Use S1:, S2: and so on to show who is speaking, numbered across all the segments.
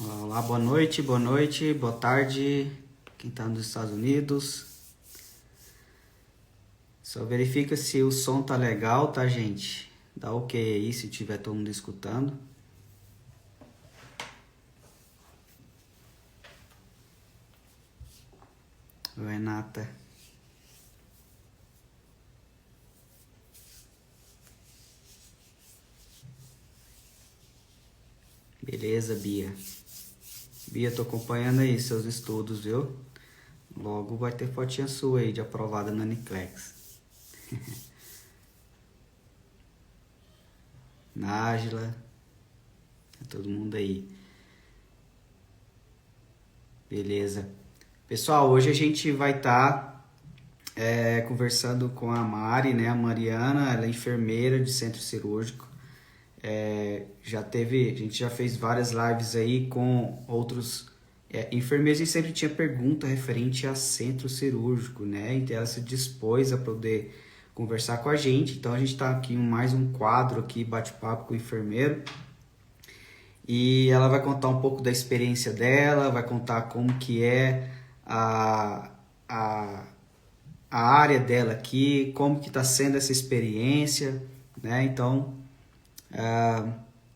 S1: Olá, boa tarde, quem está nos Estados Unidos. Só verifica se o som tá legal, tá, gente? Dá ok aí se tiver todo mundo escutando. Renata. Beleza, Bia. Bia, tô acompanhando aí seus estudos, viu? Logo vai ter fotinha sua aí de aprovada na Uniclex. Nájila, todo mundo aí. Beleza. Pessoal, hoje a gente vai estar conversando com a Mari, né? A Mariana, ela é enfermeira de centro cirúrgico. A gente já fez várias lives aí com outros enfermeiros e sempre tinha pergunta referente a centro cirúrgico, né? Então ela se dispôs a poder conversar com a gente. Então a gente está aqui em mais um quadro aqui, bate-papo com o enfermeiro. E ela vai contar um pouco da experiência dela, vai contar como que é a, a área dela aqui, como que está sendo essa experiência, né? Então,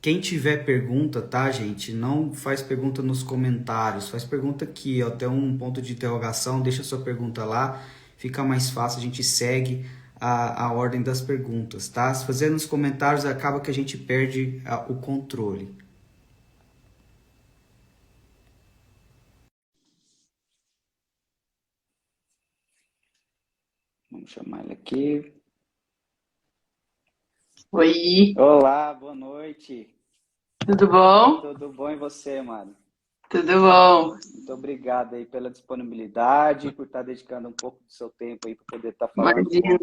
S1: quem tiver pergunta, tá, gente? Não faz pergunta nos comentários, faz pergunta aqui, ó, tem um ponto de interrogação, deixa sua pergunta lá, fica mais fácil, a gente segue a ordem das perguntas, tá? Se fazer nos comentários, acaba que a gente perde o controle. Vamos chamar ele aqui.
S2: Oi,
S1: Olá, boa noite.
S2: tudo bom?
S1: Tudo bom e você, mano?
S2: Tudo bom.
S1: Muito obrigado aí pela disponibilidade, por estar dedicando um pouco do seu tempo aí para poder estar
S2: Imagina.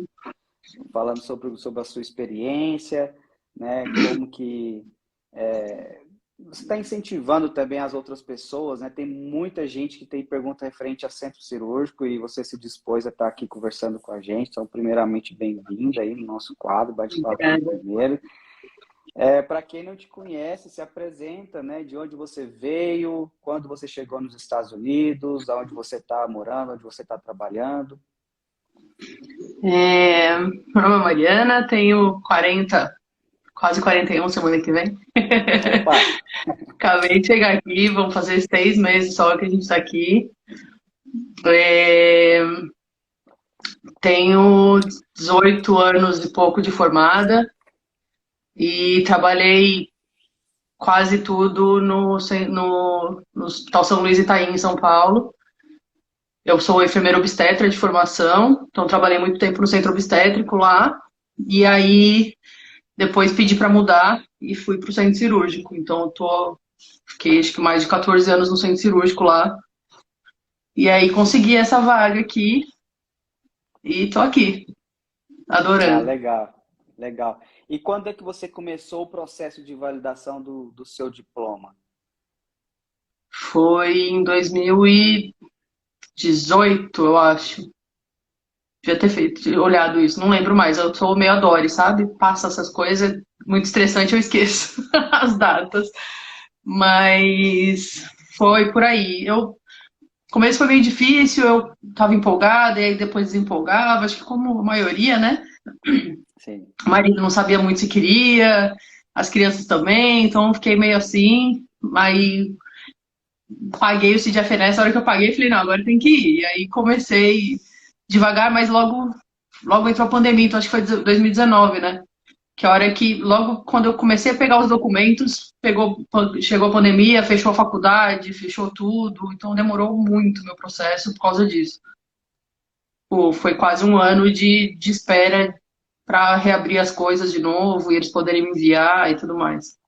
S1: falando sobre a sua experiência, né? Como que você está incentivando também as outras pessoas, né? Tem muita gente que tem pergunta referente a centro cirúrgico e você se dispôs a estar aqui conversando com a gente. Então, primeiramente, bem-vinda aí no nosso quadro, Bate-Papo com o
S2: Obrigada.
S1: Enfermeiro. Para quem não te conhece, se apresenta, né? De onde você veio, quando você chegou nos Estados Unidos, aonde você está morando, onde você está trabalhando.
S2: Meu nome é Mariana, tenho 40, quase 41 semana que vem.
S1: Opa!
S2: Acabei de chegar aqui, vão fazer 6 meses só que a gente está aqui. É, Tenho 18 anos e pouco de formada e trabalhei quase tudo no Hospital São Luís Itaim, em São Paulo. Eu sou enfermeira obstetra de formação, então trabalhei muito tempo no centro obstétrico lá. E aí depois pedi para mudar e fui para o centro cirúrgico. Então fiquei acho que mais de 14 anos no centro cirúrgico lá. E aí consegui essa vaga aqui e tô aqui,
S1: Ah,
S2: adorando.
S1: legal, legal. E quando é que você começou o processo de validação do seu diploma?
S2: Foi em 2018, eu acho. Devia ter olhado isso, não lembro mais. Eu sou meio adore, sabe? Passa essas coisas, muito estressante, eu esqueço as datas. Mas foi por aí. O começo foi meio difícil, eu tava empolgada, e aí depois desempolgava, acho que como a maioria, né?
S1: Sim.
S2: O marido não sabia muito se queria, as crianças também, então fiquei meio assim. Aí paguei o CDFNS, a hora que eu paguei, falei, não, agora tem que ir. E aí comecei devagar, mas logo entrou a pandemia, então acho que foi 2019, né? Que a hora que, logo quando eu comecei a pegar os documentos, chegou a pandemia, fechou a faculdade, fechou tudo, então demorou muito o meu processo por causa disso. Pô, foi quase um ano de espera para reabrir as coisas de novo e eles poderem me enviar e tudo mais.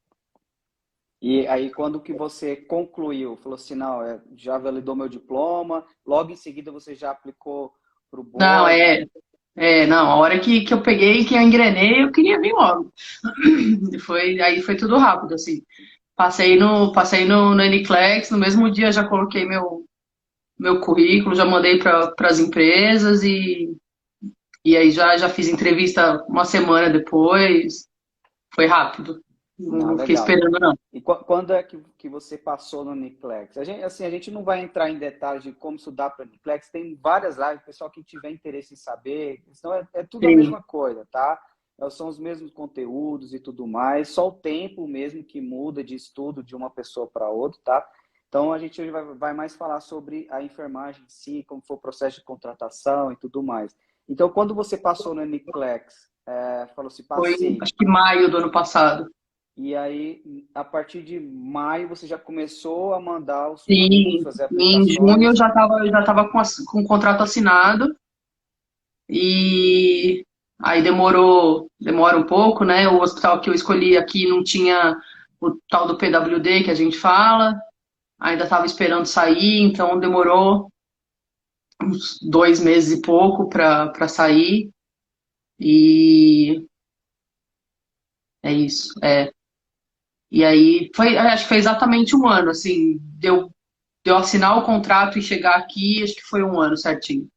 S1: E aí, quando que você concluiu? Falou assim, não, já validou meu diploma, logo em seguida você já aplicou para o
S2: Não,
S1: board.
S2: não, a hora que eu peguei, que eu engrenei, eu queria vir logo. Aí foi tudo rápido, assim. Passei no NCLEX, no mesmo dia já coloquei meu currículo, já mandei para as empresas e aí já fiz entrevista uma semana depois. Foi rápido.
S1: Não,
S2: Não fiquei
S1: legal.
S2: esperando, não.
S1: E quando é que você passou no Uniclex? A gente não vai entrar em detalhes de como estudar para o Uniclex, tem várias lives, pessoal que tiver interesse em saber, senão é tudo a
S2: Sim,
S1: mesma coisa, tá? São os mesmos conteúdos e tudo mais, só o tempo mesmo que muda de estudo de uma pessoa para outra, tá? Então a gente hoje vai mais falar sobre a enfermagem em si, como foi o processo de contratação e tudo mais. Então, quando você passou no Uniclex, falou assim,
S2: foi
S1: passei.
S2: acho que maio do ano passado.
S1: E aí, a partir de maio, você já começou a mandar os currículos,
S2: Sim,
S1: fazer
S2: em junho
S1: aplicações.
S2: eu já tava com o contrato assinado e aí demora um pouco, né? O hospital que eu escolhi aqui não tinha o tal do PWD que a gente fala, ainda estava esperando sair, então demorou uns 2 meses e pouco para sair e é isso. E aí acho que foi exatamente um ano, assim, deu assinar o contrato e chegar aqui, acho que foi um ano certinho.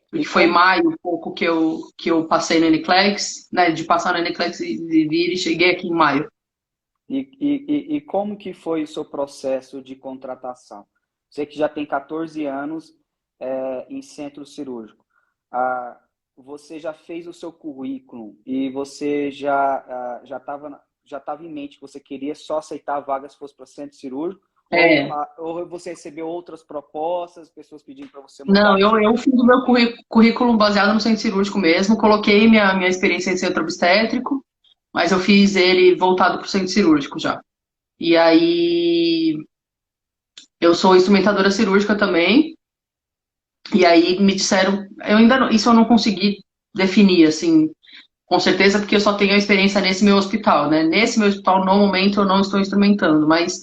S1: E
S2: Porque foi
S1: como,
S2: maio um pouco que eu passei no NCLEX, né? De passar no NCLEX e vir e cheguei aqui em maio.
S1: e como que foi o seu processo de contratação? Você que já tem 14 anos em centro cirúrgico. Ah, você já fez o seu currículo e você já estava em mente que você queria só aceitar vagas se fosse para centro cirúrgico?
S2: É,
S1: Ou você recebeu outras propostas, pessoas pedindo para você mudar
S2: não,
S1: de
S2: eu
S1: centro?
S2: fiz o meu currículo baseado no centro cirúrgico mesmo, coloquei minha experiência em centro obstétrico, mas eu fiz ele voltado para o centro cirúrgico já. E aí, eu sou instrumentadora cirúrgica também, e aí me disseram, eu ainda não, isso eu não consegui definir, assim, com certeza, porque eu só tenho a experiência nesse meu hospital, né? Nesse meu hospital, no momento, eu não estou instrumentando, mas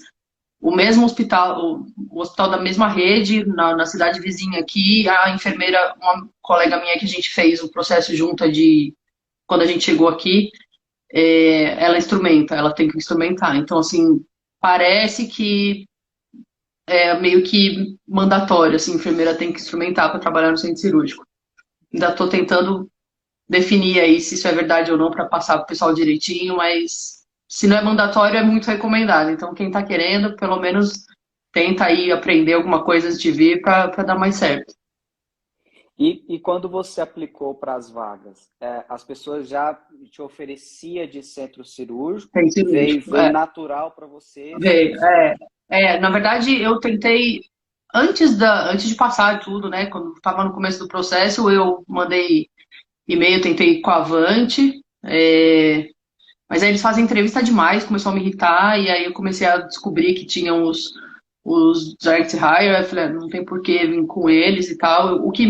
S2: o mesmo hospital, o hospital da mesma rede, na cidade vizinha aqui, a enfermeira, uma colega minha que a gente fez o processo junta de quando a gente chegou aqui, ela instrumenta, ela tem que instrumentar. Então, assim, parece que é meio que mandatório, assim, a enfermeira tem que instrumentar para trabalhar no centro cirúrgico. Ainda estou tentando definir aí se isso é verdade ou não para passar para o pessoal direitinho, mas se não é mandatório, é muito recomendado. Então, quem está querendo, pelo menos tenta aí aprender alguma coisa antes de vir para dar mais certo.
S1: E quando você aplicou para as vagas, as pessoas já te oferecia de centro cirúrgico,
S2: Centro cirúrgico,
S1: veio natural para você centro
S2: veio,
S1: cirúrgico.
S2: na verdade, eu tentei, antes de passar tudo, né, quando estava no começo do processo, eu mandei e-mail, tentei com a Avante, mas aí eles fazem entrevista demais, começou a me irritar, e aí eu comecei a descobrir que tinham os direct hire, eu falei, não tem por que vir com eles e tal. O que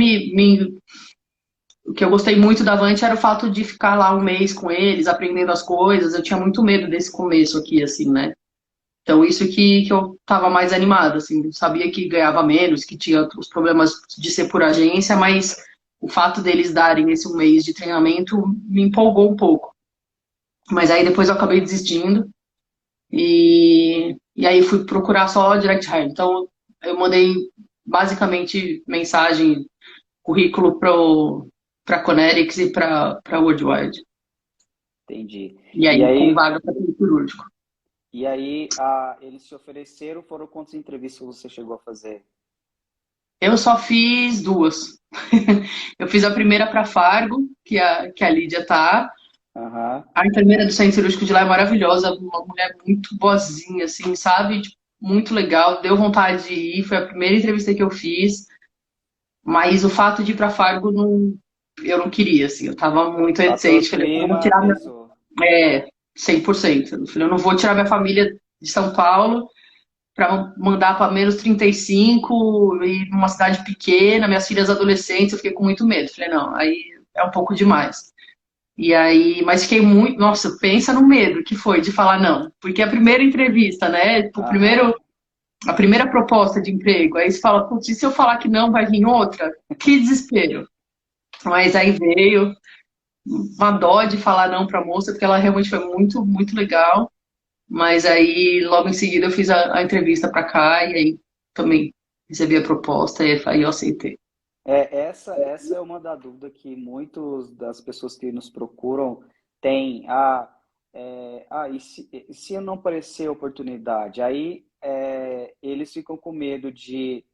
S2: eu gostei muito da Avante era o fato de ficar lá um mês com eles, aprendendo as coisas. Eu tinha muito medo desse começo aqui, assim, né? Então, isso que eu tava mais animada, assim. Eu sabia que ganhava menos, que tinha os problemas de ser por agência, mas o fato deles darem esse um mês de treinamento me empolgou um pouco. Mas aí depois eu acabei desistindo e aí fui procurar só direct hire. Então, eu mandei basicamente mensagem, currículo para Conetics e para Worldwide.
S1: Entendi.
S2: E
S1: E
S2: aí, com
S1: aí,
S2: vaga para cirúrgico.
S1: eles se ofereceram, foram quantas entrevistas você chegou a fazer?
S2: Eu só fiz duas. Eu fiz a primeira para Fargo, que a Lídia tá.
S1: Aham.
S2: A enfermeira do centro cirúrgico de lá é maravilhosa, uma mulher muito boazinha, assim, sabe? Tipo, muito legal, deu vontade de ir. Foi a primeira entrevista que eu fiz, mas o fato de ir para Fargo eu não queria, assim, eu tava muito
S1: Fator
S2: reticente. Falei, eu vou
S1: clima
S2: tirar
S1: pesou.
S2: 100%. Eu falei, eu não vou tirar minha família de São Paulo para mandar para menos 35 e numa cidade pequena, minhas filhas adolescentes, eu fiquei com muito medo. Falei, não, aí é um pouco demais. E aí, mas fiquei muito, nossa, pensa no medo que foi de falar não, porque a primeira entrevista, né,
S1: Aham.
S2: a primeira proposta de emprego, aí você fala, putz, e se eu falar que não, vai vir outra? Que desespero. Mas aí veio uma dó de falar não para a moça, porque ela realmente foi muito, muito legal. Mas aí, logo em seguida, eu fiz a entrevista para cá e aí também recebi a proposta e aí eu aceitei.
S1: Essa é uma da dúvida que muitas das pessoas que nos procuram têm. E se não aparecer oportunidade? Aí eles ficam com medo de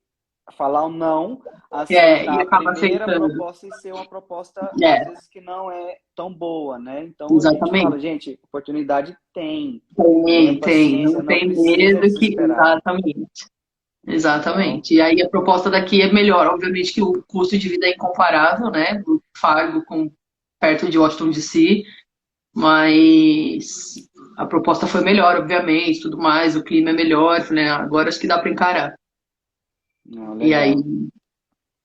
S1: falar um não,
S2: E
S1: aceitar a
S2: acaba
S1: primeira
S2: aceitando.
S1: proposta e ser uma proposta, às
S2: É,
S1: vezes, que não é tão boa, né? Então a gente fala,
S2: exatamente.
S1: gente, oportunidade tem, tenha
S2: Tem.
S1: paciência,
S2: Não
S1: não
S2: tem
S1: precisa
S2: medo que.
S1: desesperar.
S2: Exatamente.
S1: Então,
S2: Exatamente. E aí a proposta daqui é melhor. Obviamente que o custo de vida é incomparável, né? Do Fargo com perto de Washington DC, mas a proposta foi melhor, obviamente, tudo mais, o clima é melhor, né? Agora acho que dá para encarar.
S1: não,
S2: E aí
S1: legal.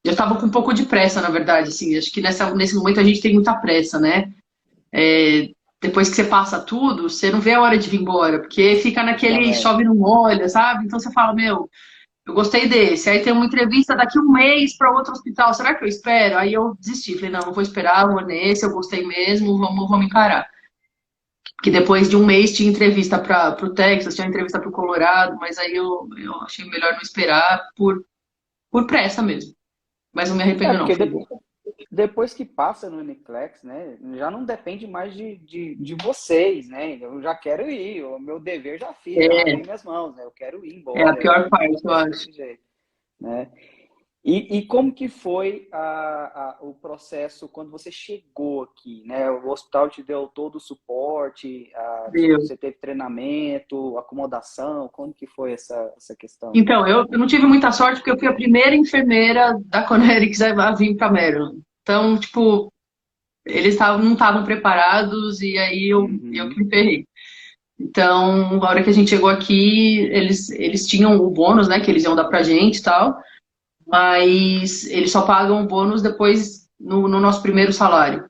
S2: eu estava com um pouco de pressa, na verdade, assim, acho que nesse momento a gente tem muita pressa, né? É, depois que você passa tudo, você não vê a hora de vir embora, porque fica naquele
S1: Justamente.
S2: chove não molha, sabe? Então você fala, meu, eu gostei desse. Aí tem uma entrevista daqui um mês para outro hospital. Será que eu espero? Aí eu desisti. Falei, não, não vou esperar, vou nesse, eu gostei mesmo, vamos encarar. Porque depois de um mês tinha entrevista para o Texas, tinha entrevista para o Colorado, mas aí eu achei melhor não esperar por pressa mesmo. Mas não me arrependo, não.
S1: Porque
S2: Foi bom.
S1: depois que passa no Uniclex, né, já não depende mais de vocês, né? Eu já quero ir, o meu dever já fiz, já lavei
S2: É,
S1: minhas mãos, né? Eu quero ir
S2: é a
S1: embora
S2: pior
S1: e
S2: parte, eu
S1: vai ser
S2: acho.
S1: desse jeito, né? E como que foi o processo quando você chegou aqui, né? O hospital te deu todo o suporte,
S2: Deu.
S1: você teve treinamento, acomodação, como que foi essa questão?
S2: Então, eu não tive muita sorte porque eu fui a primeira enfermeira da Conerics a vir para Maryland. Então, tipo, não estavam preparados e aí eu
S1: Uhum.
S2: que me ferrei. Então, na hora que a gente chegou aqui, eles tinham o bônus, né, que eles iam dar pra gente e tal, mas eles só pagam o bônus depois no nosso primeiro salário,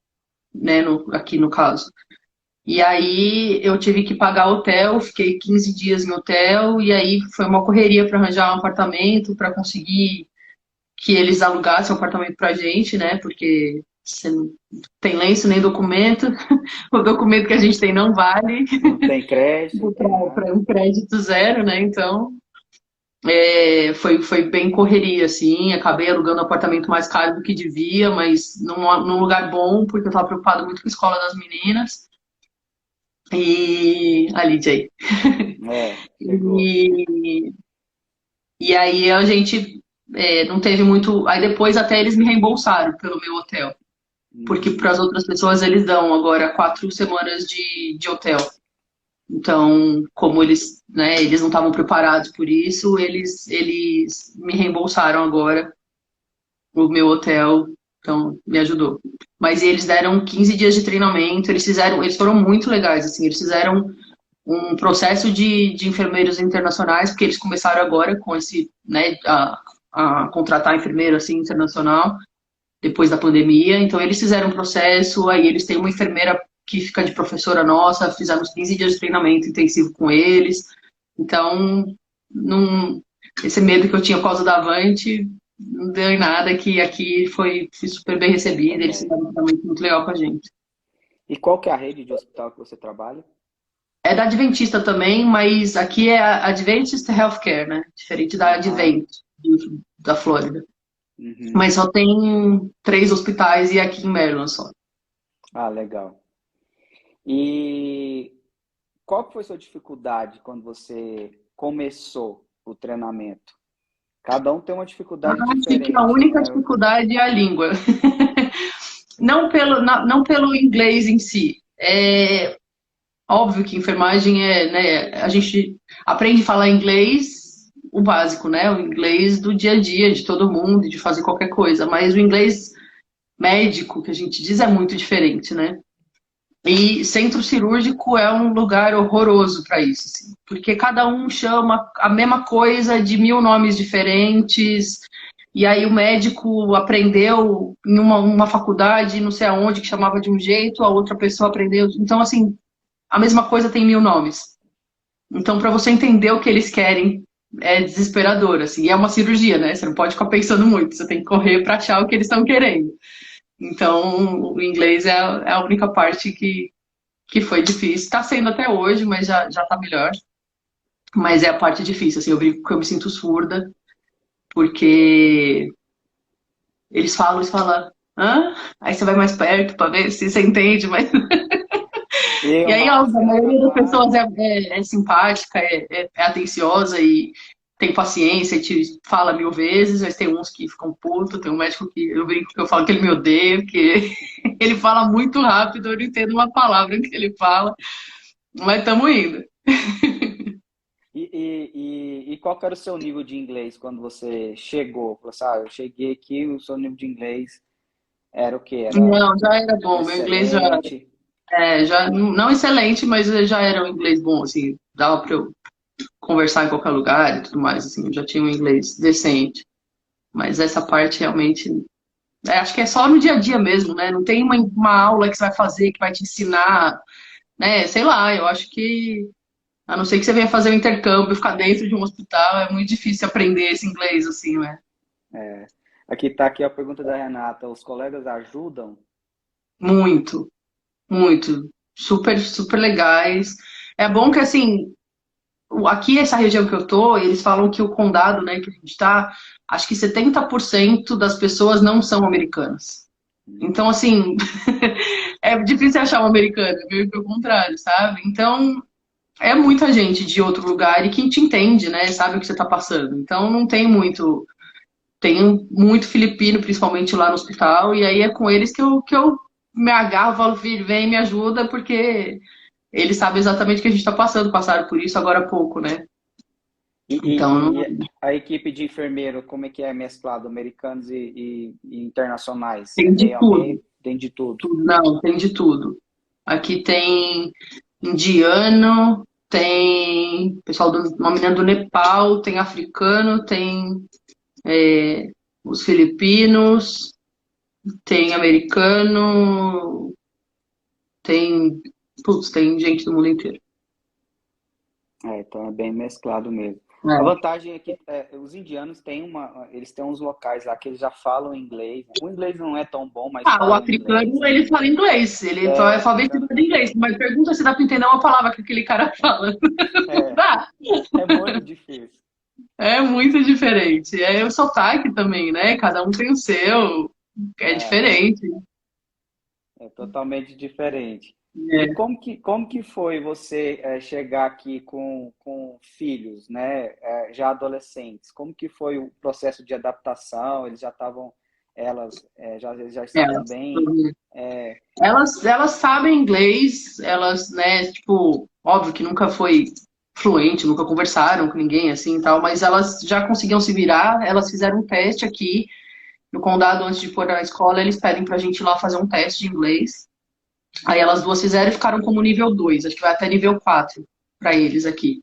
S2: né, aqui no caso. E aí eu tive que pagar hotel, fiquei 15 dias em hotel, e aí foi uma correria para arranjar um apartamento, para conseguir que eles alugassem um apartamento pra gente, né, porque você não tem lenço nem documento, o documento que a gente tem não vale
S1: Não tem crédito, não tem
S2: para
S1: nada.
S2: um crédito zero, né? Então foi bem correria, assim. Acabei alugando um apartamento mais caro do que devia, mas num lugar bom, porque eu estava preocupada muito com a escola das meninas. E a Lídia aí.
S1: Chegou.
S2: E, e aí a gente não teve muito. Aí depois até eles me reembolsaram pelo meu hotel. Porque para as
S1: Uhum.
S2: outras pessoas eles dão agora 4 semanas de hotel. Então, como eles não estavam preparados por isso, eles me reembolsaram agora o meu hotel, então me ajudou. Mas eles deram 15 dias de treinamento, eles foram muito legais, assim, eles fizeram um processo de enfermeiros internacionais, porque eles começaram agora com esse, né, a contratar enfermeiro, assim, internacional, depois da pandemia, então eles fizeram um processo, aí eles têm uma enfermeira que fica de professora nossa, fizemos 15 dias de treinamento intensivo com eles, então não, esse medo que eu tinha por causa da Avante não deu em nada, que aqui fui super bem recebida, eles
S1: Também.
S2: fizeram um tratamento muito legal com a gente.
S1: E qual que é a rede de hospital que você trabalha?
S2: É da Adventista também, mas aqui é a Adventist Healthcare, né? Diferente da
S1: Ah,
S2: Advent, da Flórida.
S1: uhum.
S2: Mas só tem 3 hospitais e aqui em Maryland só.
S1: Ah, legal. E qual que foi sua dificuldade quando você começou o treinamento? Cada um tem uma dificuldade
S2: Acho que a
S1: diferente,
S2: única
S1: né?
S2: dificuldade é a língua. Não pelo inglês em si. É óbvio que enfermagem né, a gente aprende a falar inglês, o básico, né? O inglês do dia a dia, de todo mundo, de fazer qualquer coisa. Mas o inglês médico, que a gente diz, é muito diferente, né? E centro cirúrgico é um lugar horroroso para isso, assim, porque cada um chama a mesma coisa de 1000 nomes diferentes, e aí o médico aprendeu em uma faculdade, não sei aonde, que chamava de um jeito, a outra pessoa aprendeu. Então, assim, a mesma coisa tem 1000 nomes. Então, para você entender o que eles querem, é desesperador, assim, e é uma cirurgia, né? Você não pode ficar pensando muito, você tem que correr para achar o que eles estão querendo. Então, o inglês é a única parte que foi difícil. Está sendo até hoje, mas já tá melhor. Mas é a parte difícil, assim, eu brinco que eu me sinto surda, porque eles falam, hã? Aí você vai mais perto para ver se você entende, mas E aí, óbvio, a
S3: Máscara,
S2: maioria das
S3: rapaz.
S2: pessoas é simpática, é atenciosa e tem paciência, te fala 1000 vezes, mas tem uns que ficam putos, tem um médico que eu brinco que eu falo que ele me odeia, porque ele fala muito rápido, eu não entendo uma palavra que ele fala, mas estamos indo.
S3: E qual que era o seu nível de inglês quando você chegou? Falou assim, eu cheguei aqui, o seu nível de inglês era o quê? Era
S2: Não, já era bom, meu inglês
S3: excelente?
S2: já não excelente, mas já era um inglês bom, assim, dava para eu conversar em qualquer lugar e tudo mais, assim, eu já tinha um inglês decente. Mas essa parte realmente. Acho que é só no dia a dia mesmo, né? Não tem uma aula que você vai fazer que vai te ensinar, né? Sei lá, eu acho que. A não ser que você venha fazer um intercâmbio, ficar dentro de um hospital, é muito difícil aprender esse inglês, assim, né?
S3: É, aqui está aqui a pergunta da Renata. Os colegas ajudam?
S2: Muito, muito. Super, super legais. É bom que, assim, aqui essa região que eu tô, eles falam que o condado, né, que a gente tá, acho que 70% das pessoas não são americanas. Então, assim, é difícil achar um americano, meio que o contrário, sabe? Então, é muita gente de outro lugar e que te entende, né? Sabe o que você tá passando. Então, não tem muito. Tem muito filipino, principalmente lá no hospital, e aí é com eles que eu me agarro, falo, filho, vem, me ajuda, porque eles sabem exatamente o que a gente tá passando, passaram por isso agora há pouco, né?
S3: E,
S2: Então,
S3: e a equipe de enfermeiro, como é que é mesclado? Americanos e internacionais? É
S2: tem de
S3: meio a
S2: tudo.
S3: meio? Tem de tudo.
S2: Não, tem de tudo. Aqui tem indiano, tem pessoal uma menina do Nepal, tem africano, tem os filipinos, tem americano, tem, putz, tem gente do mundo inteiro.
S3: Então é bem mesclado mesmo. A
S2: É.
S3: vantagem é que os indianos têm eles têm uns locais lá que eles já falam inglês, né? O inglês não é tão bom, mas
S2: Ah, o
S3: falam inglês,
S2: africano,
S3: né?
S2: ele fala inglês, ele foi
S3: Africano
S2: alfabetizado em
S3: também.
S2: inglês, mas pergunta se dá pra entender uma palavra que aquele cara fala. Não
S3: É,
S2: dá.
S3: é muito difícil.
S2: É muito diferente. É o sotaque também, né? Cada um tem o seu. É
S3: É,
S2: diferente.
S3: é totalmente diferente. E
S2: É.
S3: como que foi você chegar aqui com filhos, né, já adolescentes? Como que foi o processo de adaptação? Eles já estavam, eles já estavam
S2: Elas,
S3: bem? É,
S2: elas sabem inglês, elas, né, tipo, óbvio que nunca foi fluente, nunca conversaram com ninguém assim e tal, mas elas já conseguiam se virar, elas fizeram um teste aqui no condado antes de pôr na escola, eles pedem pra gente ir lá fazer um teste de inglês. Aí elas duas fizeram e ficaram como nível 2, acho que vai até nível 4 pra eles aqui.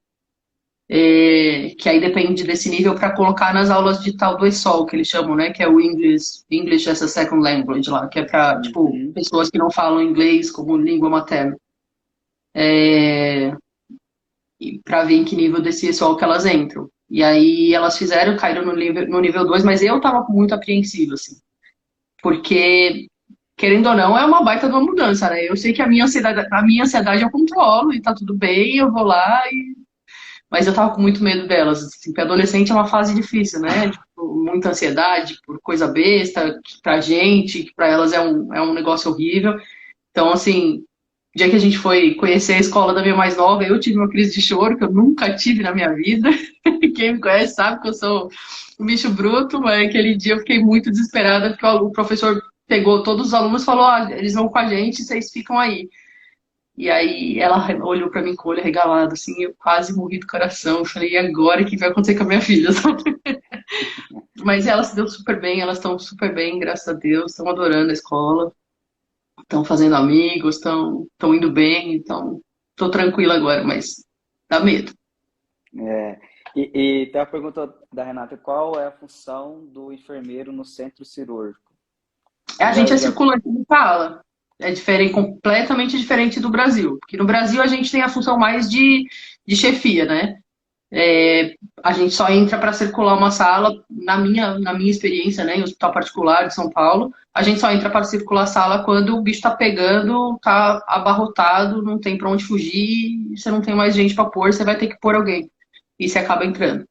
S2: Que aí depende desse nível para colocar nas aulas de tal do ESOL, que eles chamam, né? Que é o English as a Second Language lá, que é para, tipo,
S3: uhum,
S2: pessoas que não falam inglês como língua materna. E para ver em que nível desse ESOL que elas entram. E aí elas fizeram, caíram no nível 2, mas eu tava muito apreensiva, assim. Porque, querendo ou não, é uma baita de uma mudança, né? Eu sei que a minha ansiedade eu controlo e tá tudo bem, eu vou lá. Mas eu tava com muito medo delas, assim, porque adolescente é uma fase difícil, né? Tipo, muita ansiedade por coisa besta, que pra gente, que pra elas é um negócio horrível. Então, assim, o dia que a gente foi conhecer a escola da minha mais nova, eu tive uma crise de choro que eu nunca tive na minha vida. Quem me conhece sabe que eu sou um bicho bruto, mas aquele dia eu fiquei muito desesperada porque o professor pegou todos os alunos e falou: eles vão com a gente, vocês ficam aí. E aí ela olhou pra mim com o olho regalado, assim, eu quase morri do coração. Eu falei, e agora o que vai acontecer com a minha filha? Mas ela se deu super bem, elas estão super bem, graças a Deus, estão adorando a escola, estão fazendo amigos, estão indo bem, então tô tranquila agora, mas dá medo.
S3: é. E tem a pergunta da Renata, qual é a função do enfermeiro no centro cirúrgico?
S2: A gente
S3: Já,
S2: é
S3: já,
S2: circulante de fala. É diferente, completamente diferente do Brasil. Porque no Brasil a gente tem a função mais de chefia, né? A gente só entra para circular uma sala, na minha experiência, né, em hospital particular de São Paulo, a gente só entra para circular a sala quando o bicho está pegando, está abarrotado, não tem para onde fugir, você não tem mais gente para pôr, você vai ter que pôr alguém. E você acaba entrando.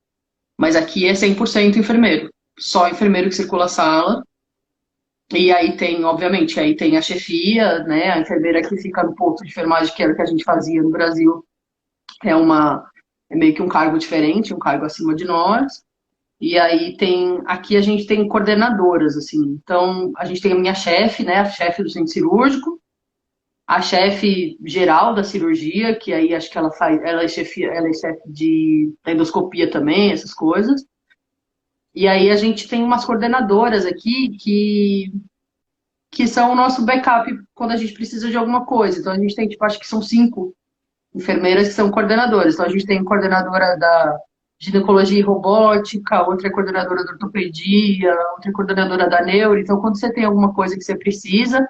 S2: Mas aqui é 100% enfermeiro. Só enfermeiro que circula a sala. E aí tem, obviamente, aí tem a chefia, né? A enfermeira que fica no posto de enfermagem, que era o que a gente fazia no Brasil, é uma é meio que um cargo diferente, um cargo acima de nós. E aí tem, aqui a gente tem coordenadoras, assim. Então, a gente tem a minha chefe, né? A chefe do centro cirúrgico, a chefe geral da cirurgia, que aí acho que ela faz, ela é chefe de endoscopia também, essas coisas. E aí a gente tem umas coordenadoras aqui que são o nosso backup quando a gente precisa de alguma coisa. Então a gente tem, tipo, acho que são 5 enfermeiras que são coordenadoras. Então a gente tem coordenadora da ginecologia e robótica, outra é coordenadora da ortopedia, outra é coordenadora da neuro. Então quando você tem alguma coisa que você precisa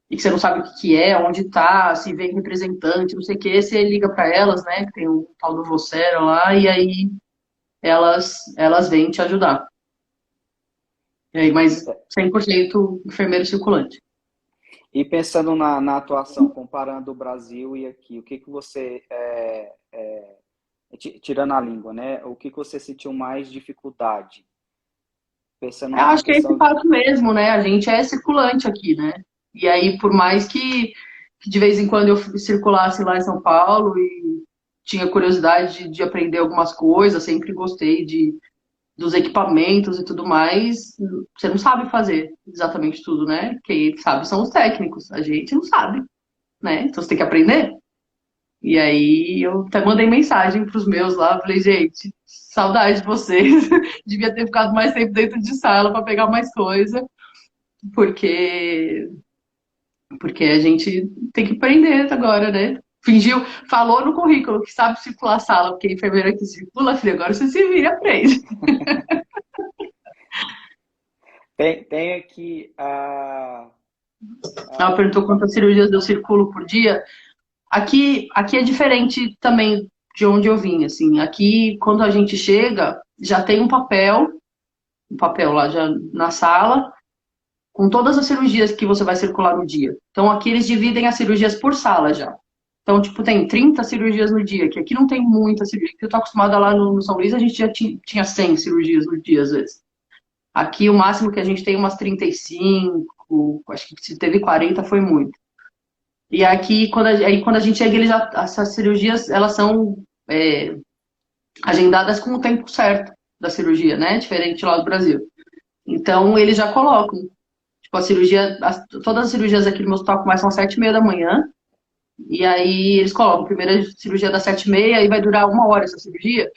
S2: e que você não sabe o que que é, onde está, se vem representante, não sei o que, você liga para elas, né, que tem o tal do Vocero lá, e aí elas vêm te ajudar. E aí, mas 100% enfermeiro circulante.
S3: E pensando na atuação, comparando o Brasil e aqui, o que que você, tirando a língua, né? O que que você sentiu mais dificuldade? Pensando
S2: Eu
S3: na
S2: acho que é esse
S3: questão.
S2: fato mesmo, né? A gente é circulante aqui, né? E aí, por mais que de vez em quando eu circulasse lá em São Paulo e tinha curiosidade de aprender algumas coisas, sempre gostei dos equipamentos e tudo mais, você não sabe fazer exatamente tudo, né? Quem sabe são os técnicos, a gente não sabe, né? Então você tem que aprender. E aí eu até mandei mensagem pros meus lá, falei, gente, saudade de vocês. Devia ter ficado mais tempo dentro de sala para pegar mais coisa, porque porque a gente tem que aprender agora, né? Fingiu, falou no currículo que sabe circular a sala, porque a enfermeira que circula, filho, agora você se vira e aprende.
S3: Tem aqui
S2: Ela
S3: a-
S2: perguntou quantas cirurgias eu circulo por dia. Aqui é diferente também de onde eu vim, assim. Aqui, quando a gente chega, já tem um papel lá já na sala, com todas as cirurgias que você vai circular no dia. Então, aqui eles dividem as cirurgias por sala já. Então, tipo, tem 30 cirurgias no dia, que aqui não tem muita cirurgia. Porque eu tô acostumada lá no São Luís, a gente já tinha 100 cirurgias no dia, às vezes. Aqui, o máximo que a gente tem é umas 35, acho que se teve 40 foi muito. E aqui, quando a gente chega, essas cirurgias, elas são agendadas com o tempo certo da cirurgia, né? Diferente lá do Brasil. Então, eles já colocam. Tipo, todas as cirurgias aqui no meu hospital começam às 7h30 da manhã. E aí eles colocam, primeira cirurgia das 7h30, aí vai durar 1 hora essa cirurgia.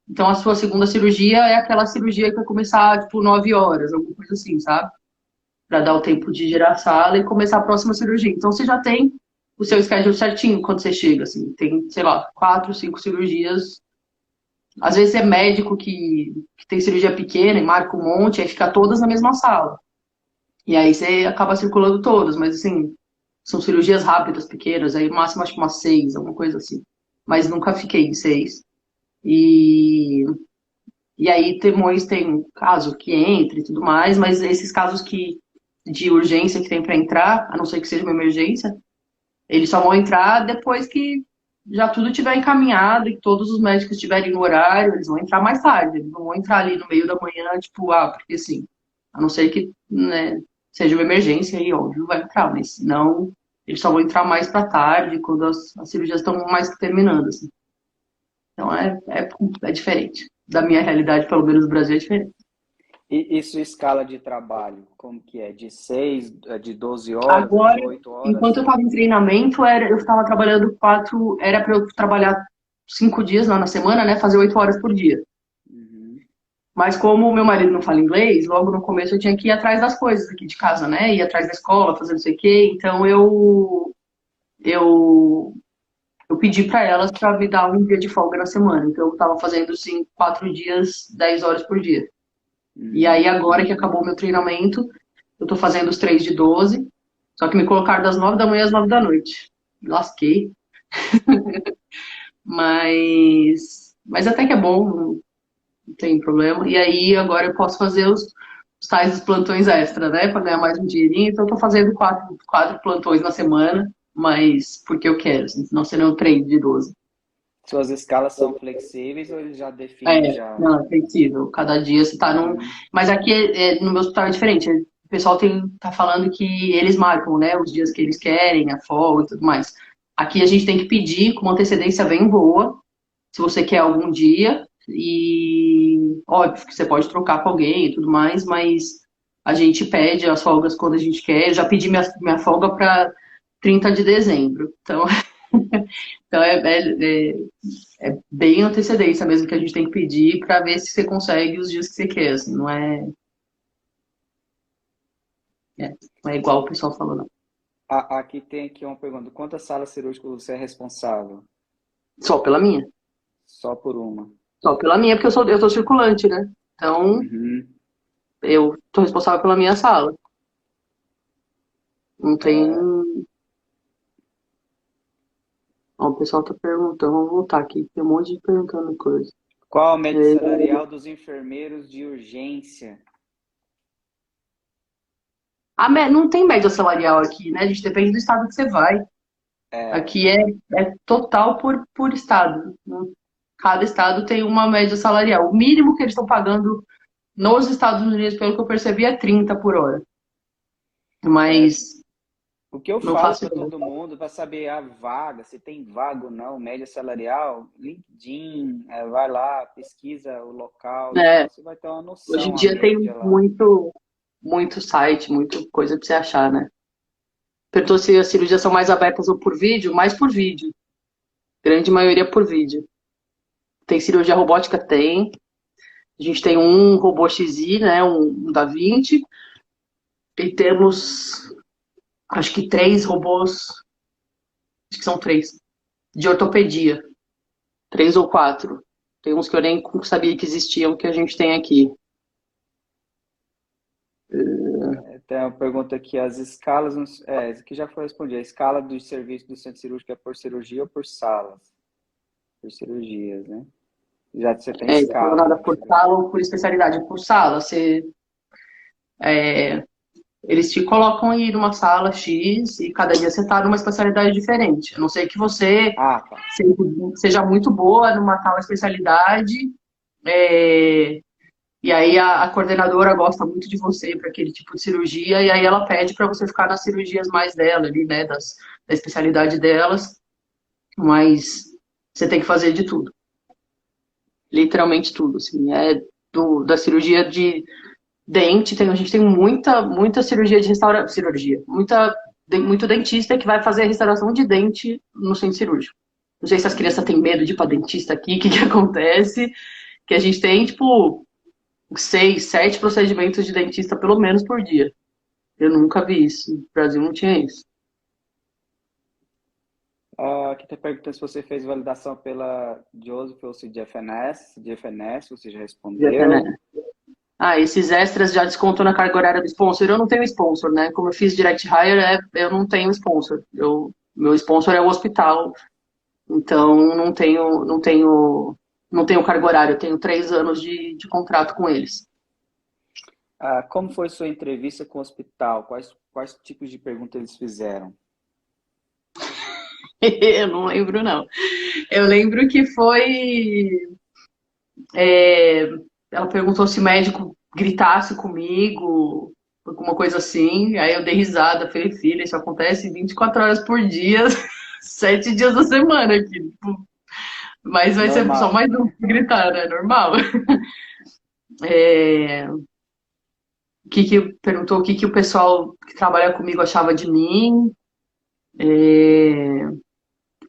S2: Então a sua segunda cirurgia é aquela cirurgia que vai começar, tipo, 9 horas, alguma coisa assim, sabe? Pra dar o tempo de girar a sala e começar a próxima cirurgia. Então você já tem o seu schedule certinho quando você chega, assim. Tem, sei lá, 4, 5 cirurgias. Às vezes é médico que tem cirurgia pequena e marca um monte, aí fica todas na mesma sala. E aí você acaba circulando todas, mas assim, são cirurgias rápidas, pequenas, aí no máximo acho que umas 6, alguma coisa assim. Mas nunca fiquei em 6. E, e aí tem caso que entra e tudo mais, mas esses casos de urgência que tem para entrar, a não ser que seja uma emergência, eles só vão entrar depois que já tudo tiver encaminhado e todos os médicos estiverem no horário, eles vão entrar mais tarde, eles não vão entrar ali no meio da manhã, tipo, porque assim, a não ser que, né, seja uma emergência aí, óbvio, vai entrar, mas senão eles só vão entrar mais para tarde, quando as cirurgias estão mais terminando, assim. Então é diferente. Da minha realidade, pelo menos no Brasil, é diferente.
S3: e sua escala de trabalho, como que é? De 6, de 12 horas,
S2: Agora,
S3: de 8
S2: enquanto
S3: horas?
S2: eu estava em treinamento, eu estava trabalhando 4, era para eu trabalhar 5 dias lá na semana, né? Fazer 8 horas por dia.
S3: Uhum.
S2: Mas como o meu marido não fala inglês, logo no começo eu tinha que ir atrás das coisas aqui de casa, né? Ir atrás da escola, fazer não sei o quê. Então eu, eu pedi para elas para me dar um dia de folga na semana. Então eu estava fazendo, assim, 4 dias, 10 horas por dia. E aí agora que acabou o meu treinamento, eu tô fazendo os 3 de 12. Só que me colocaram das 9 da manhã às 9 da noite. Me lasquei. Mas até que é bom, não tem problema. E aí agora eu posso fazer os tais plantões extra, né? Pra ganhar mais um dinheirinho. Então eu tô fazendo quatro plantões na semana, mas porque eu quero, assim, senão seria um treino de 12.
S3: Suas escalas são flexíveis ou eles já definem
S2: É,
S3: já?
S2: não, é flexível. Cada dia você tá num.
S3: Uhum.
S2: Mas aqui no meu hospital é diferente. pessoal tá falando que eles marcam, né, os dias que eles querem, a folga e tudo mais. Aqui a gente tem que pedir com uma antecedência bem boa, se você quer algum dia, e óbvio que você pode trocar com alguém e tudo mais, mas a gente pede as folgas quando a gente quer. Eu já pedi minha folga para 30 de dezembro. Então, então é bem antecedência mesmo que a gente tem que pedir para ver se você consegue os dias que você quer, assim, não é igual o pessoal falou, não.
S3: Aqui tem aqui uma pergunta. Quantas salas cirúrgicas você é responsável?
S2: Só pela minha.
S3: Só por uma.
S2: Só pela minha, porque eu sou circulante, né? Então,
S3: Uhum.
S2: eu tô responsável pela minha sala. Não tem.
S3: É,
S2: Ó, o pessoal tá perguntando, vamos voltar aqui, tem um monte de perguntando coisa.
S3: qual a média
S2: É,
S3: salarial dos enfermeiros de urgência?
S2: não tem média salarial aqui, né? A gente depende do estado que você vai.
S3: É,
S2: Aqui é total por estado. Cada estado tem uma média salarial. O mínimo que eles estão pagando nos Estados Unidos, pelo que eu percebi, é 30 por hora.
S3: é,
S2: Mas
S3: o que eu
S2: não
S3: falo
S2: faço
S3: para
S2: ideia.
S3: todo mundo para saber a vaga, se tem vaga ou não, média salarial, LinkedIn, vai lá, pesquisa o local e
S2: É,
S3: tal, você vai ter uma
S2: hoje em
S3: noção, a
S2: dia tem
S3: média lá.
S2: muito site, muita coisa pra você achar, né? Perguntou se as cirurgias são mais abertas ou por vídeo, mais por vídeo. Grande maioria por vídeo. Tem cirurgia robótica? Tem. A gente tem um robô XI, né? Um da Vinci. E temos, acho que 3 robôs, acho que são 3, de ortopedia. 3 ou 4. Tem uns que eu nem sabia que existiam, que a gente tem aqui.
S3: Tem uma pergunta aqui, as escalas, isso aqui já foi respondido, a escala do serviço do centro cirúrgico é por cirurgia ou por salas? Por cirurgias, né? Já você tem
S2: Não falou
S3: escala,
S2: nada
S3: né?
S2: por sala ou por especialidade. Por sala, eles te colocam aí numa sala X e cada dia você tá numa especialidade diferente. A não ser que você
S3: Ah, tá.
S2: seja muito boa numa tal especialidade, é, e aí a coordenadora gosta muito de você para aquele tipo de cirurgia, e aí ela pede para você ficar nas cirurgias mais dela ali, né, da especialidade delas, mas você tem que fazer de tudo. Literalmente tudo, assim, da cirurgia de dente, a gente tem muita cirurgia de restauração, muito dentista que vai fazer restauração de dente no centro cirúrgico. Não sei se as crianças têm medo de ir para dentista aqui, o que acontece, que a gente tem, tipo, 6, 7 procedimentos de dentista pelo menos por dia. Eu nunca vi isso, no Brasil não tinha isso.
S3: Aqui está perguntando se você fez validação pela Joseph ou se de FNS. De FNS, você já respondeu.
S2: Esses extras já descontam na carga horária do sponsor. Eu não tenho sponsor, né? Como eu fiz direct hire, eu não tenho sponsor. Meu sponsor é o hospital, então não tenho carga horária. Eu tenho 3 anos de contrato com eles.
S3: Como foi sua entrevista com o hospital? Quais tipos de perguntas eles fizeram?
S2: Eu não lembro, não. Eu lembro que foi. Ela perguntou se o médico gritasse comigo, alguma coisa assim. Aí eu dei risada, falei, filha, isso acontece 24 horas por dia, 7 dias da semana aqui. Tipo, mas vai ser só
S3: Normal.
S2: mais um que gritar, né? Normal. Perguntou o que o pessoal que trabalha comigo achava de mim,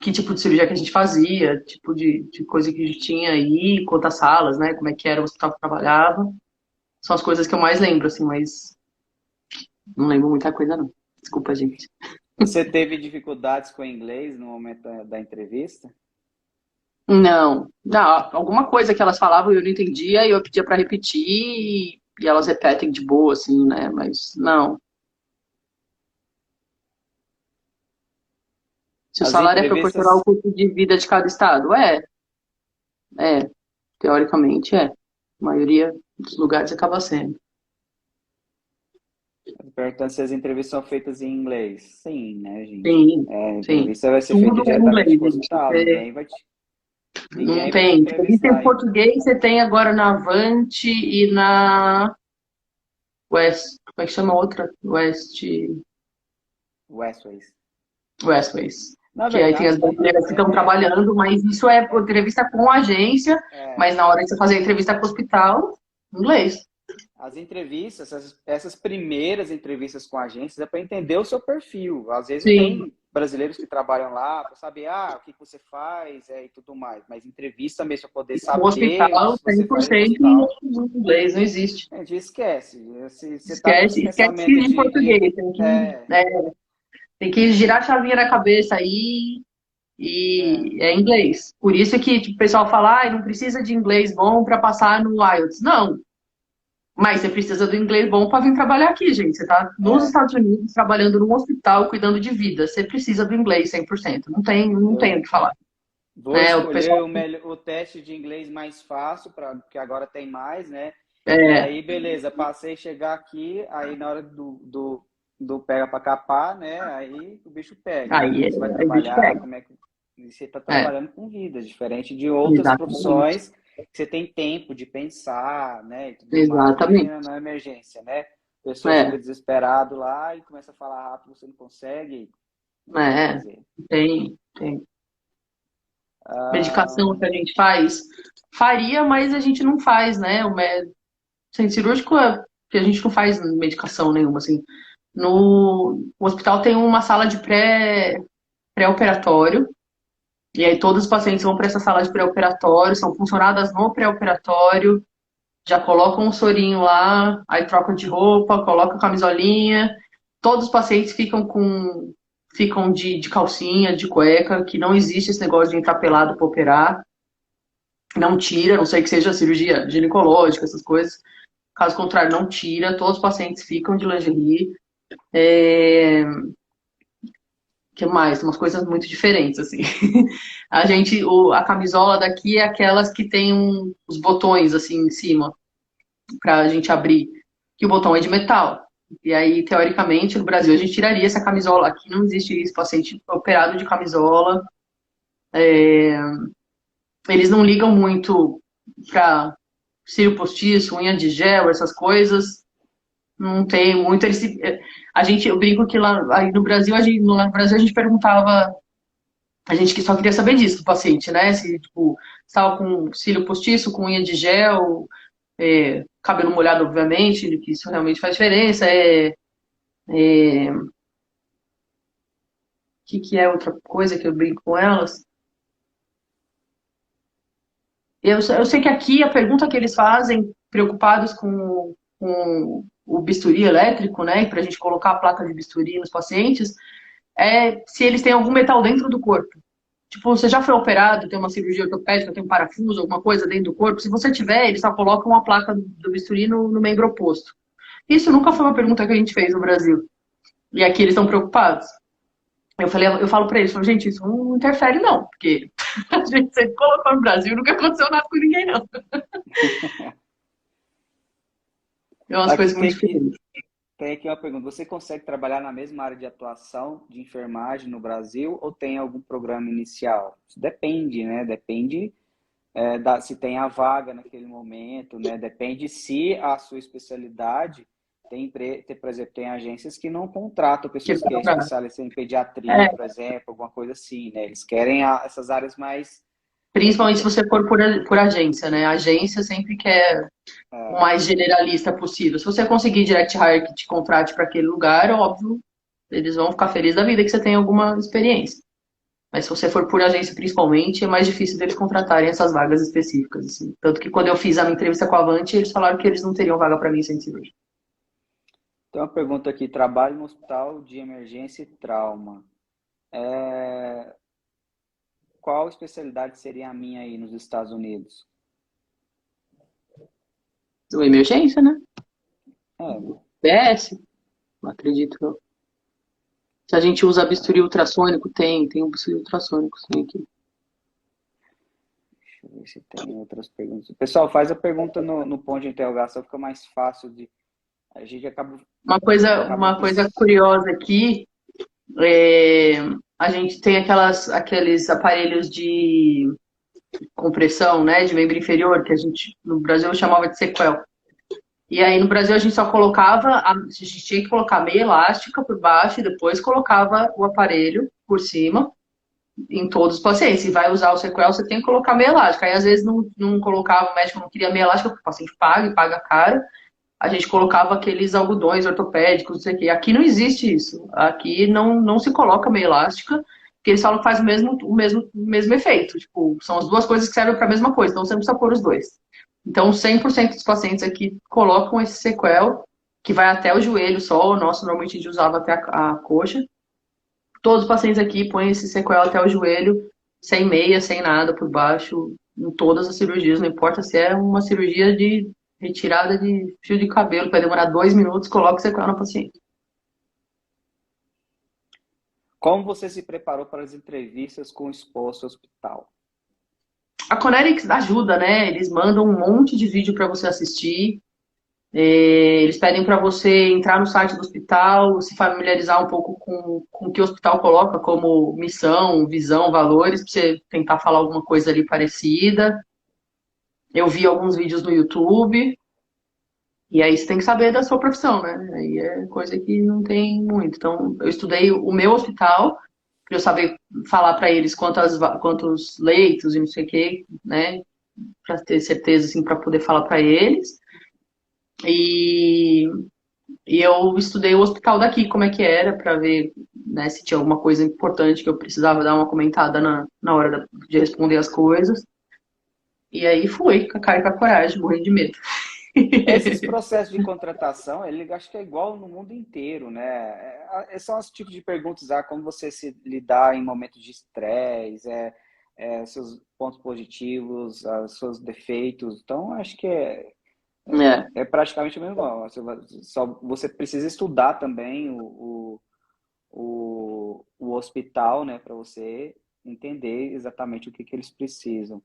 S2: que tipo de cirurgia que a gente fazia, tipo de coisa que a gente tinha aí, quantas salas, né? Como é que era o hospital que eu trabalhava. São as coisas que eu mais lembro, assim, mas não lembro muita coisa, não. Desculpa, gente.
S3: Você teve dificuldades com o inglês no momento da entrevista?
S2: Não, alguma coisa que elas falavam eu não entendia e eu pedia pra repetir e elas repetem de boa, assim, né? Mas não. Se o
S3: As
S2: salário é proporcional ao
S3: entrevistas,
S2: custo de vida de cada estado, é, teoricamente é. A maioria dos lugares acaba sendo.
S3: perguntando se as entrevistas são feitas em inglês. Sim, né, gente?
S2: Sim,
S3: A
S2: sim.
S3: entrevista vai ser feita
S2: Tudo em
S3: diretamente
S2: inglês,
S3: com o
S2: gente.
S3: hospital.
S2: Não
S3: Ninguém vai te
S2: tem. Tipo, isso em
S3: entrevistar.
S2: português você tem agora na Avante e na West, como é que chama a outra?
S3: Westways.
S2: Westways.
S3: Na
S2: Que aí tem as
S3: verdade,
S2: brasileiras que estão trabalhando, mas isso é entrevista com a agência,
S3: é,
S2: mas na hora de você fazer a entrevista com o hospital, inglês.
S3: as entrevistas, essas primeiras entrevistas com agências é para entender o seu perfil. Às vezes
S2: Sim.
S3: tem brasileiros que trabalham lá para saber o que você faz e tudo mais. Mas entrevista mesmo para poder
S2: O
S3: saber o
S2: hospital,
S3: que você faz no
S2: 100%
S3: hospital,
S2: em inglês, não existe.
S3: a gente esquece. Se você está com esse
S2: Esquece
S3: pensamento
S2: em português, tem que girar a chavinha na cabeça aí
S3: é,
S2: e é inglês. Por isso que tipo, o pessoal fala, não precisa de inglês bom para passar no IELTS. Não, mas você precisa do inglês bom para vir trabalhar aqui, gente. Você está nos
S3: é,
S2: Estados Unidos, trabalhando num hospital, cuidando de vida. Você precisa do inglês 100%. Não tem o
S3: eu
S2: que falar.
S3: vou
S2: Né? O
S3: escolher
S2: pessoal.
S3: o teste de inglês mais fácil, porque agora tem mais, né? E
S2: É,
S3: aí, beleza, passei chegar aqui, aí na hora do pega para capar, né? Aí o bicho pega, né? Como
S2: aí,
S3: é que você vai
S2: aí o bicho
S3: trabalhar,
S2: pega.
S3: como é que você está
S2: É,
S3: trabalhando com vidas, diferente de outras
S2: exatamente.
S3: profissões que você tem tempo de pensar, né? E tudo mais.
S2: Exatamente.
S3: Imagina na emergência, né? A pessoa
S2: É,
S3: chega desesperado lá e começa a falar rápido, você não consegue, o que você vai
S2: é,
S3: fazer?
S2: tem.
S3: Ah,
S2: Medicação que a gente faz, faria, mas a gente não faz, né? Centro cirúrgico é que a gente não faz medicação nenhuma, assim. No hospital tem uma sala de pré-operatório, e aí todos os pacientes vão para essa sala de pré-operatório, são funcionadas no pré-operatório, já colocam um sorinho lá, aí trocam de roupa, colocam camisolinha. Todos os pacientes ficam de calcinha, de cueca, que não existe esse negócio de entrar pelado para operar. Não tira, a não sei que seja cirurgia ginecológica, essas coisas. Caso contrário, não tira. Todos os pacientes ficam de lingerie. Que mais? Umas coisas muito diferentes, assim. A camisola daqui é aquelas que tem os botões, assim, em cima, pra gente abrir. Que o botão é de metal. E aí, teoricamente, no Brasil, a gente tiraria essa camisola. Aqui não existe isso, paciente operado de camisola. Eles não ligam muito pra cílio postiço, unha de gel, essas coisas. Não tem muito. Eu brinco que lá aí no Brasil, lá no Brasil, a gente perguntava, a gente que só queria saber disso do paciente, né? Se, tipo, estava com cílio postiço, com unha de gel, cabelo molhado, obviamente, que isso realmente faz diferença. Que é outra coisa que eu brinco com elas? Eu sei que aqui a pergunta que eles fazem, preocupados com o bisturi elétrico, né, para a gente colocar a placa de bisturi nos pacientes, é se eles têm algum metal dentro do corpo. Tipo, você já foi operado, tem uma cirurgia ortopédica, tem um parafuso, alguma coisa dentro do corpo. Se você tiver, eles só colocam a placa do bisturi no membro oposto. Isso nunca foi uma pergunta que a gente fez no Brasil. E aqui eles estão preocupados. Eu falo pra eles, gente, isso não interfere não, porque a gente sempre colocou no Brasil e nunca aconteceu nada com ninguém, não. É umas
S3: aqui
S2: coisas muito diferentes.
S3: tem aqui uma pergunta. Você consegue trabalhar na mesma área de atuação de enfermagem no Brasil ou tem algum programa inicial? Isso depende, né? Depende se tem a vaga naquele momento, né? Depende se a sua especialidade por exemplo, tem agências que não contratam pessoas que é especialistas em pediatria,
S2: É,
S3: por exemplo, alguma coisa assim, né? Eles querem essas áreas mais
S2: principalmente se você for por agência, né? A agência sempre quer o
S3: é,
S2: mais generalista possível. Se você conseguir direct hire que te contrate para aquele lugar, óbvio, eles vão ficar felizes da vida que você tem alguma experiência. Mas se você for por agência principalmente, é mais difícil deles contratarem essas vagas específicas. Assim. Tanto que quando eu fiz a minha entrevista com a Avante, eles falaram que eles não teriam vaga para mim sem cirurgia.
S3: Tem uma pergunta aqui: trabalho no hospital de emergência e trauma. Qual especialidade seria a minha aí nos Estados Unidos?
S2: Do emergência, né?
S3: É,
S2: PS, não acredito. Não. Se a gente usa bisturi ultrassônico, tem um bisturi ultrassônico, sim, aqui.
S3: deixa eu ver se tem outras perguntas. Pessoal, faz a pergunta no ponto de interrogação, fica mais fácil de. A gente acaba.
S2: Uma coisa curiosa aqui, a gente tem aqueles aparelhos de compressão, né, de membro inferior, que a gente no Brasil chamava de sequel. E aí no Brasil a gente só colocava, a gente tinha que colocar meia elástica por baixo e depois colocava o aparelho por cima em todos os pacientes. Se vai usar o sequel, você tem que colocar meia elástica. Aí às vezes não colocava, o médico não queria meia elástica, porque o paciente paga caro. A gente colocava aqueles algodões ortopédicos, não sei o quê. Aqui não existe isso. Aqui não se coloca meia elástica, porque eles falam que faz o mesmo efeito. Tipo, são as duas coisas que servem para a mesma coisa, então você não precisa pôr os dois. Então, 100% dos pacientes aqui colocam esse sequel, que vai até o joelho só. O nosso, normalmente, a gente usava até a coxa. Todos os pacientes aqui põem esse sequel até o joelho, sem meia, sem nada por baixo, em todas as cirurgias. Não importa se é uma cirurgia de retirada de fio de cabelo, vai demorar 2 minutos, coloca o sequel no paciente.
S3: Como você se preparou para as entrevistas com o exposto hospital?
S2: A Conerics ajuda, né? Eles mandam um monte de vídeo para você assistir. Eles pedem para você entrar no site do hospital, se familiarizar um pouco com o que o hospital coloca como missão, visão, valores, para você tentar falar alguma coisa ali parecida. Eu vi alguns vídeos no YouTube. E aí você tem que saber da sua profissão, né? Aí é coisa que não tem muito. Então, eu estudei o meu hospital, para eu saber falar para eles quantos leitos e não sei o quê, né? Para ter certeza, assim, para poder falar para eles. E eu estudei o hospital daqui, como é que era, para ver, né, se tinha alguma coisa importante que eu precisava dar uma comentada na hora de responder as coisas. E aí fui, com a cara e com a coragem, morrendo de medo.
S3: Esses processos de contratação, ele acho que é igual no mundo inteiro, né? São os tipos de perguntas, como você se lidar em momentos de estresse, seus pontos positivos, seus defeitos. Então, acho que é praticamente o mesmo. Só você precisa estudar também o hospital, né, para você entender exatamente o que eles precisam.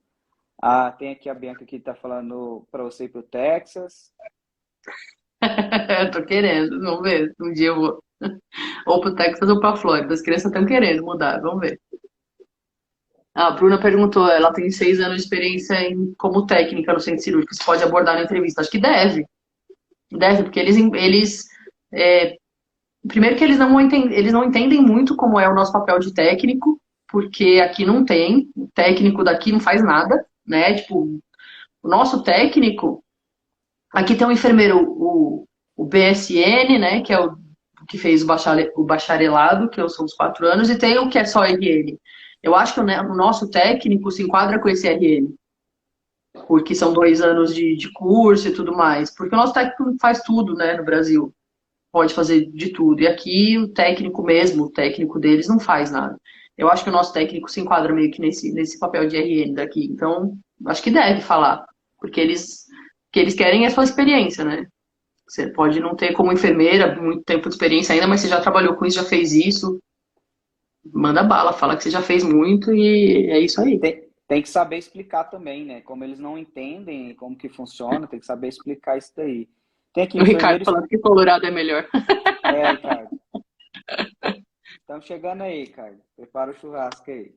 S3: Tem aqui a Bianca que está falando para você ir para o Texas.
S2: Eu tô querendo, vamos ver. Um dia eu vou ou pro Texas ou pra Flórida. As crianças estão querendo mudar, vamos ver. A Bruna perguntou, ela tem 6 anos de experiência como técnica no centro cirúrgico. Você pode abordar na entrevista? Acho que deve. Deve, porque primeiro que eles não entendem muito como é o nosso papel de técnico, porque aqui não tem, o técnico daqui não faz nada, né? Tipo, o nosso técnico, aqui tem um enfermeiro, o BSN, né? Que é o que fez o bacharelado, que são os 4 anos, e tem o que é só RN. Eu acho que o nosso técnico se enquadra com esse RN, porque são 2 anos de curso e tudo mais. Porque o nosso técnico faz tudo, né, no Brasil. Pode fazer de tudo. E aqui o técnico mesmo, o técnico deles não faz nada. Eu acho que o nosso técnico se enquadra meio que nesse papel de RN daqui. Então, acho que deve falar. Porque o que eles querem é a sua experiência, né? Você pode não ter como enfermeira muito tempo de experiência ainda, mas você já trabalhou com isso, já fez isso. Manda bala, fala que você já fez muito e é isso aí.
S3: Tem que saber explicar também, né? Como eles não entendem como que funciona, tem que saber explicar isso daí. Tem aqui
S2: o Ricardo falando que Colorado é melhor.
S3: Ricardo. Estamos chegando aí, Ricardo. Prepara o churrasco aí.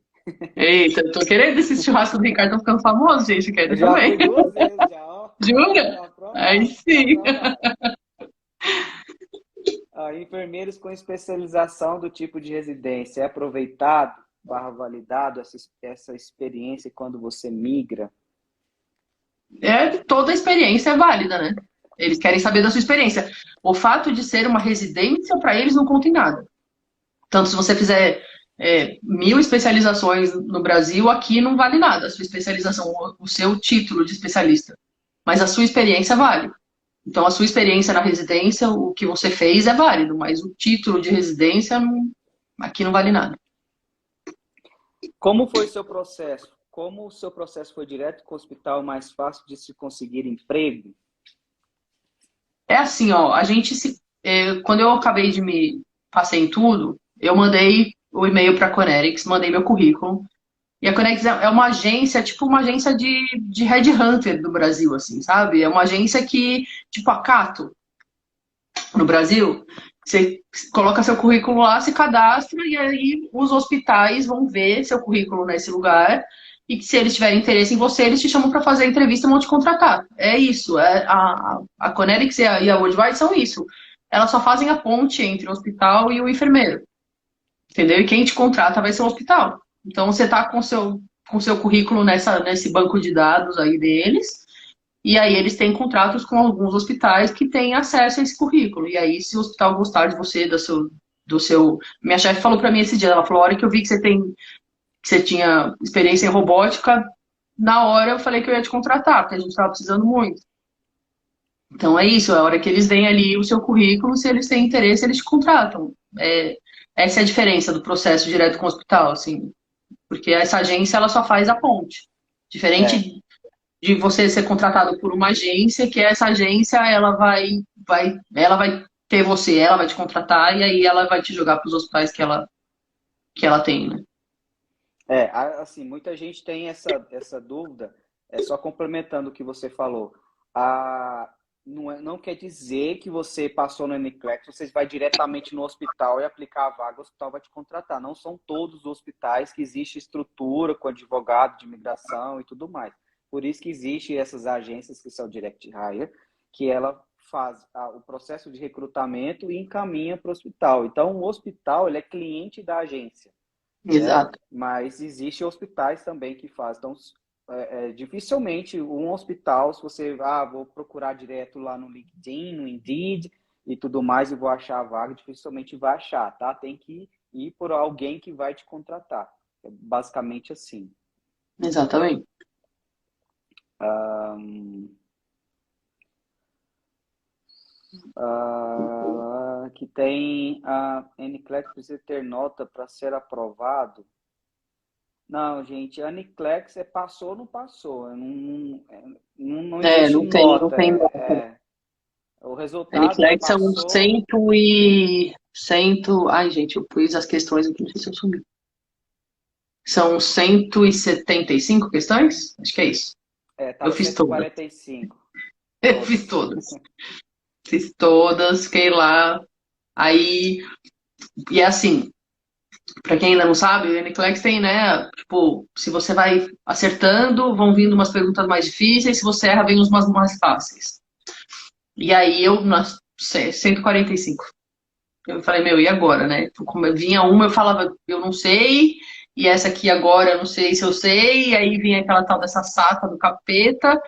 S2: Eita, tô querendo esse churrasco do Ricardo, tá ficando famoso, gente. Quero
S3: já
S2: também.
S3: Já 2 vezes, já, ó.
S2: Jura? Aí sim.
S3: Enfermeiros com especialização do tipo de residência, é aproveitado, validado essa experiência quando você migra?
S2: Toda a experiência é válida, né? Eles querem saber da sua experiência. O fato de ser uma residência, para eles, não conta em nada. Tanto se você fizer 1000 especializações no Brasil, aqui não vale nada a sua especialização, o seu título de especialista. Mas a sua experiência vale. Então, a sua experiência na residência, o que você fez é válido, mas o título de residência aqui não vale nada.
S3: Como foi o seu processo? Como o seu processo foi direto com o hospital, mais fácil de se conseguir emprego?
S2: É assim, ó, quando eu acabei passei em tudo, eu mandei o e-mail para a Conerics, mandei meu currículo. E a Conerics é uma agência, tipo uma agência de headhunter do Brasil, assim, sabe? É uma agência que, tipo a Cato, no Brasil, você coloca seu currículo lá, se cadastra, e aí os hospitais vão ver seu currículo nesse lugar e que se eles tiverem interesse em você, eles te chamam para fazer a entrevista e vão te contratar. É isso. A Conerics e a Worldwide são isso. Elas só fazem a ponte entre o hospital e o enfermeiro. Entendeu? E quem te contrata vai ser o hospital. Então você está com seu currículo nesse banco de dados aí deles, e aí eles têm contratos com alguns hospitais que têm acesso a esse currículo. E aí, se o hospital gostar de você, do seu. Minha chefe falou para mim esse dia, ela falou, a hora que eu vi que você tinha experiência em robótica, na hora eu falei que eu ia te contratar, porque a gente estava precisando muito. Então é isso, a hora que eles veem ali o seu currículo, se eles têm interesse, eles te contratam. Essa é a diferença do processo direto com o hospital, assim, porque essa agência ela só faz a ponte. Diferente de você ser contratado por uma agência, que essa agência ela vai ter você, ela vai te contratar e aí ela vai te jogar para os hospitais que ela tem, né?
S3: Assim, muita gente tem essa dúvida, só complementando o que você falou. Não quer dizer que você passou no NCLEX, você vai diretamente no hospital e aplicar a vaga, o hospital vai te contratar. Não são todos os hospitais que existe estrutura com advogado de imigração e tudo mais. Por isso que existem essas agências que são Direct Hire, que ela faz o processo de recrutamento e encaminha para o hospital. Então, o hospital ele é cliente da agência.
S2: Exato.
S3: Mas existem hospitais também que fazem. Então, dificilmente um hospital, se você vou procurar direto lá no LinkedIn, no Indeed e tudo mais e vou achar a vaga, dificilmente vai achar, tá? Tem que ir por alguém que vai te contratar. É basicamente assim.
S2: Exatamente.
S3: Que tem a NCLEX precisa ter nota para ser aprovado. Não, gente, a NCLEX passou ou não passou. Não existe
S2: não tem,
S3: nota.
S2: não tem nota.
S3: O
S2: A
S3: resultado
S2: NCLEX são
S3: passou.
S2: 100. Ai, gente, eu pus as questões aqui, não sei se eu subi. São 175 questões? Acho que é isso.
S3: Tá
S2: Eu fiz todas.
S3: 145.
S2: Eu fiz todas. Fiz todas, fiquei lá. Aí, e é assim, pra quem ainda não sabe, o NCLEX tem, né? Tipo, se você vai acertando, vão vindo umas perguntas mais difíceis, se você erra, vem umas mais fáceis. E aí eu, 145. Eu falei, meu, e agora, né? Como vinha uma, eu falava, eu não sei, e essa aqui agora eu não sei se eu sei, e aí vinha aquela tal dessa sata do capeta,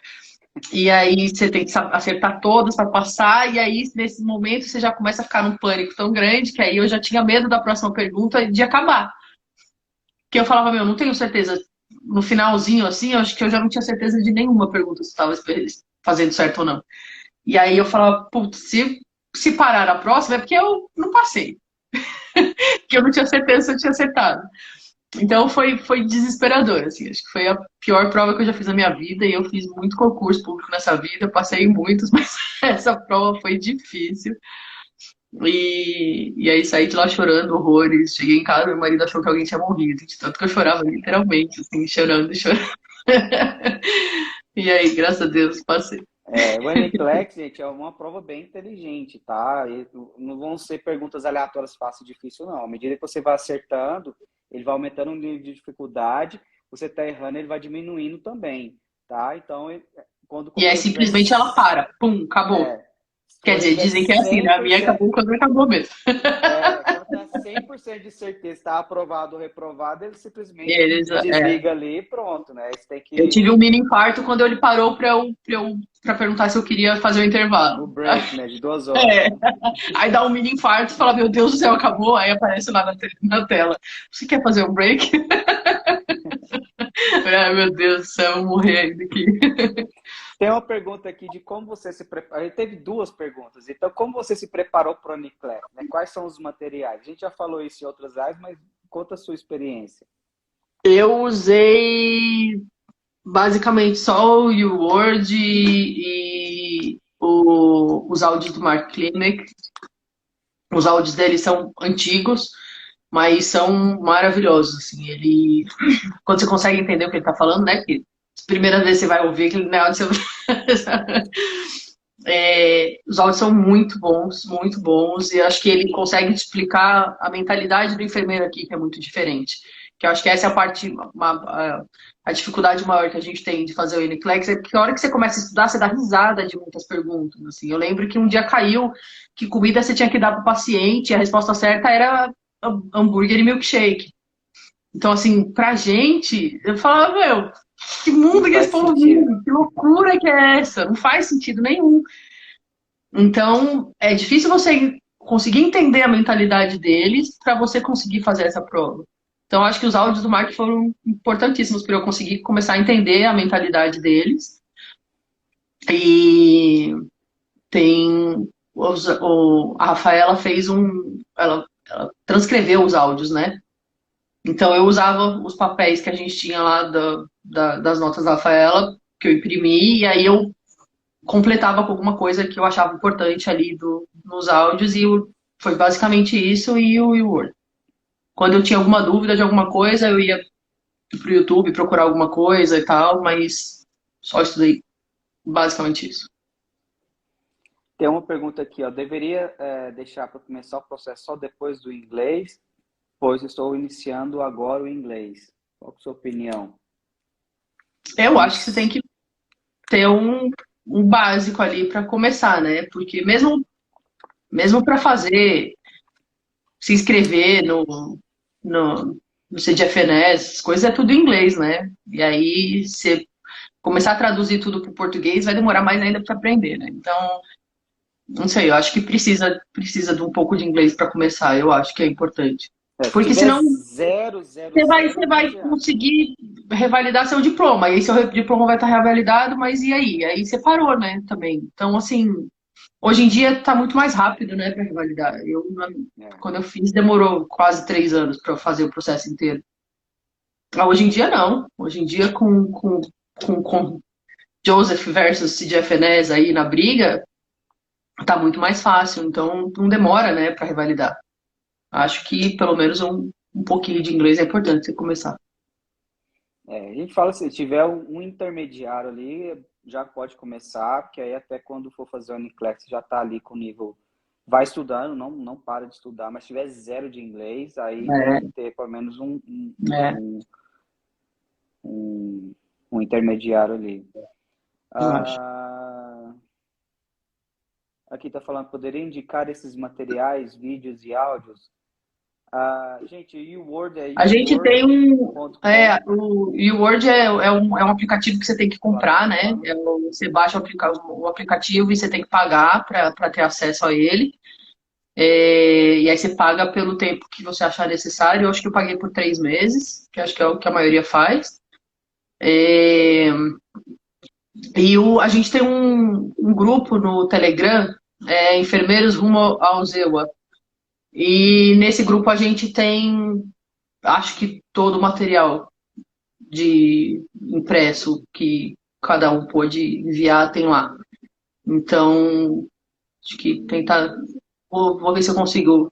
S2: e aí você tem que acertar todas para passar, e aí nesse momento você já começa a ficar num pânico tão grande que aí eu já tinha medo da próxima pergunta de acabar. Que eu falava, meu, não tenho certeza. No finalzinho, assim, eu acho que eu já não tinha certeza de nenhuma pergunta se estava fazendo certo ou não. E aí eu falava, putz, se parar a próxima é porque eu não passei. Que eu não tinha certeza se eu tinha acertado. Então foi desesperador, assim. Acho que foi a pior prova que eu já fiz na minha vida. E eu fiz muito concurso público nessa vida. Eu passei em muitos, mas essa prova foi difícil. E aí saí de lá chorando horrores. Cheguei em casa, meu marido achou que alguém tinha morrido. De tanto que eu chorava, literalmente, assim, chorando e chorando. E aí, graças a Deus, passei.
S3: O NCLEX, gente, é uma prova bem inteligente, tá? E não vão ser perguntas aleatórias fácil e difícil, não. À medida que você vai acertando, ele vai aumentando o nível de dificuldade. Você tá errando, ele vai diminuindo também, tá? Então, quando
S2: E aí simplesmente ela para. Pum, acabou. Quer dizer, dizem que é assim, né? A minha acabou quando acabou mesmo.
S3: Quando tá 100% de certeza está aprovado ou reprovado, ele simplesmente desliga ali e pronto, né? Você tem que...
S2: Eu tive um mini infarto quando ele parou pra perguntar se eu queria fazer o intervalo.
S3: O break, né? De 2 horas.
S2: Aí dá um mini infarto e fala, meu Deus do céu, acabou. Aí aparece lá na tela. Você quer fazer um break? Ai, meu Deus do céu, eu vou morrer ainda aqui.
S3: Tem uma pergunta aqui de como você se preparou. A gente teve 2 perguntas. Então, como você se preparou para o NCLEX? Né? Quais são os materiais? A gente já falou isso em outras áreas, mas conta a sua experiência.
S2: Eu usei basicamente só o Word e os áudios do Mark Klimek. Os áudios dele são antigos, mas são maravilhosos. Assim, quando você consegue entender o que ele está falando, né? Porque primeira vez você vai ouvir aquele negócio. Os áudios são muito bons, e acho que ele consegue explicar a mentalidade do enfermeiro aqui, que é muito diferente. Que eu acho que essa é a parte, a dificuldade maior que a gente tem de fazer o NCLEX, é porque a hora que você começa a estudar, você dá risada de muitas perguntas, assim. Eu lembro que um dia caiu que comida você tinha que dar para o paciente, e a resposta certa era hambúrguer e milkshake. Então, assim, pra gente, eu falava, meu, que mundo
S3: Não
S2: que eles
S3: faz
S2: estão
S3: sentido.
S2: vindo? Que loucura que é essa? Não faz sentido nenhum. Então, é difícil você conseguir entender a mentalidade deles para você conseguir fazer essa prova. Então, acho que os áudios do Mark foram importantíssimos para eu conseguir começar a entender a mentalidade deles. E tem a Rafaela fez ela transcreveu os áudios, né? Então eu usava os papéis que a gente tinha lá das notas da Rafaela, que eu imprimi, e aí eu completava com alguma coisa que eu achava importante ali nos áudios, e foi basicamente isso e o Word. Quando eu tinha alguma dúvida de alguma coisa, eu ia pro YouTube procurar alguma coisa e tal, mas só estudei basicamente isso.
S3: Tem uma pergunta aqui, ó. Deveria deixar para começar o processo só depois do inglês, pois estou iniciando agora o inglês. Qual que é a sua opinião?
S2: Eu acho que você tem que ter um básico ali para começar, né? Porque mesmo para fazer, se inscrever no CGFNS, essas coisas é tudo em inglês, né? E aí, você começar a traduzir tudo para o português vai demorar mais ainda para aprender, né? Então, não sei, eu acho que precisa de um pouco de inglês para começar, eu acho que é importante.
S3: Se
S2: Porque
S3: tiver
S2: senão
S3: zero, zero,
S2: você
S3: zero, não
S2: vai
S3: adianta.
S2: conseguir revalidar seu diploma, e aí seu diploma vai estar revalidado, mas e aí? Aí você parou, né, também. Então, assim, hoje em dia está muito mais rápido, né, para revalidar.
S3: É.
S2: Quando eu fiz, demorou quase 3 anos para fazer o processo inteiro. Hoje em dia, não. Hoje em dia, com Joseph versus CGFNS aí na briga, tá muito mais fácil. Então, não demora, né, para revalidar. Acho que pelo menos um pouquinho de inglês é importante você começar.
S3: A gente fala assim, se tiver um intermediário ali, já pode começar, porque aí até quando for fazer o NCLEX já está ali com o nível. Vai estudando, não para de estudar, mas se tiver zero de inglês, aí tem
S2: É,
S3: que ter pelo menos
S2: é,
S3: um intermediário ali.
S2: eu acho.
S3: Aqui está falando, poderia indicar esses materiais, vídeos e áudios? Gente, o Word é
S2: A gente tem
S3: uword.com,
S2: o Word é um aplicativo que você tem que comprar, né?
S3: plataforma.
S2: Você baixa o aplicativo e você tem que pagar para ter acesso a ele. E aí você paga pelo tempo que você achar necessário. Eu acho que eu paguei por 3 meses, que acho que é o que a maioria faz. É, a gente tem um grupo no Telegram, Enfermeiros Rumo ao Zewa. E nesse grupo a gente tem, acho que todo o material de impresso que cada um pôde enviar tem lá. Então, acho que tentar. Vou ver se eu consigo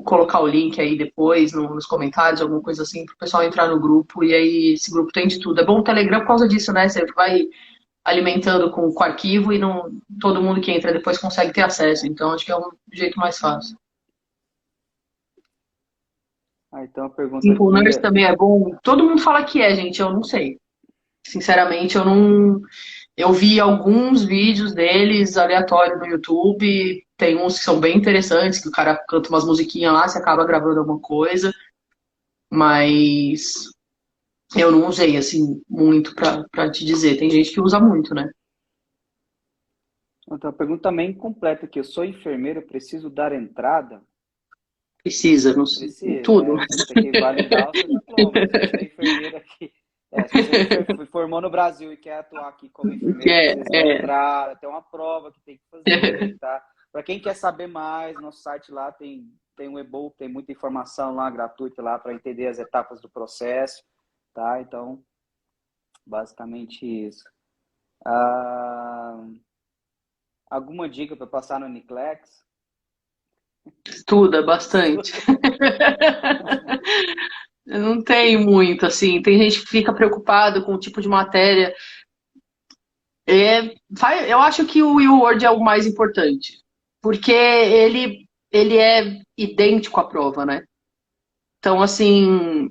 S2: colocar o link aí depois nos comentários, alguma coisa assim, para o pessoal entrar no grupo. E aí, esse grupo tem de tudo. É bom o Telegram por causa disso, né? Você vai alimentando com o arquivo e não, todo mundo que entra depois consegue ter acesso. Então, acho que é um jeito mais fácil.
S3: Então a pergunta
S2: Simple
S3: aqui
S2: Nurse também é bom. Todo mundo fala que é, gente. Eu não sei. Sinceramente, eu não. Eu vi alguns vídeos deles aleatórios no YouTube. Tem uns que são bem interessantes, que o cara canta umas musiquinhas lá, você acaba gravando alguma coisa. Mas eu não usei, assim, muito pra te dizer. Tem gente que usa muito, né?
S3: Então, a pergunta também completa aqui. Eu sou enfermeiro, preciso dar entrada?
S2: Precisa, não sei.
S3: Precisa,
S2: Tudo.
S3: né? Você tem que validar o seu diploma. Se você é enfermeiro aqui, se você formou no Brasil e quer atuar aqui como enfermeiro,
S2: É,
S3: precisa dar
S2: é.
S3: entrada, tem uma prova que tem que fazer, tá? Para quem quer saber mais, nosso site lá tem um e-book, tem muita informação lá gratuita lá para entender as etapas do processo, tá? Então, basicamente isso. Alguma dica para passar no NCLEX?
S2: Estuda bastante. Não tem muito, assim. Tem gente que fica preocupado com o tipo de matéria. Eu acho que o Word é o mais importante, porque ele é idêntico à prova, né? Então, assim,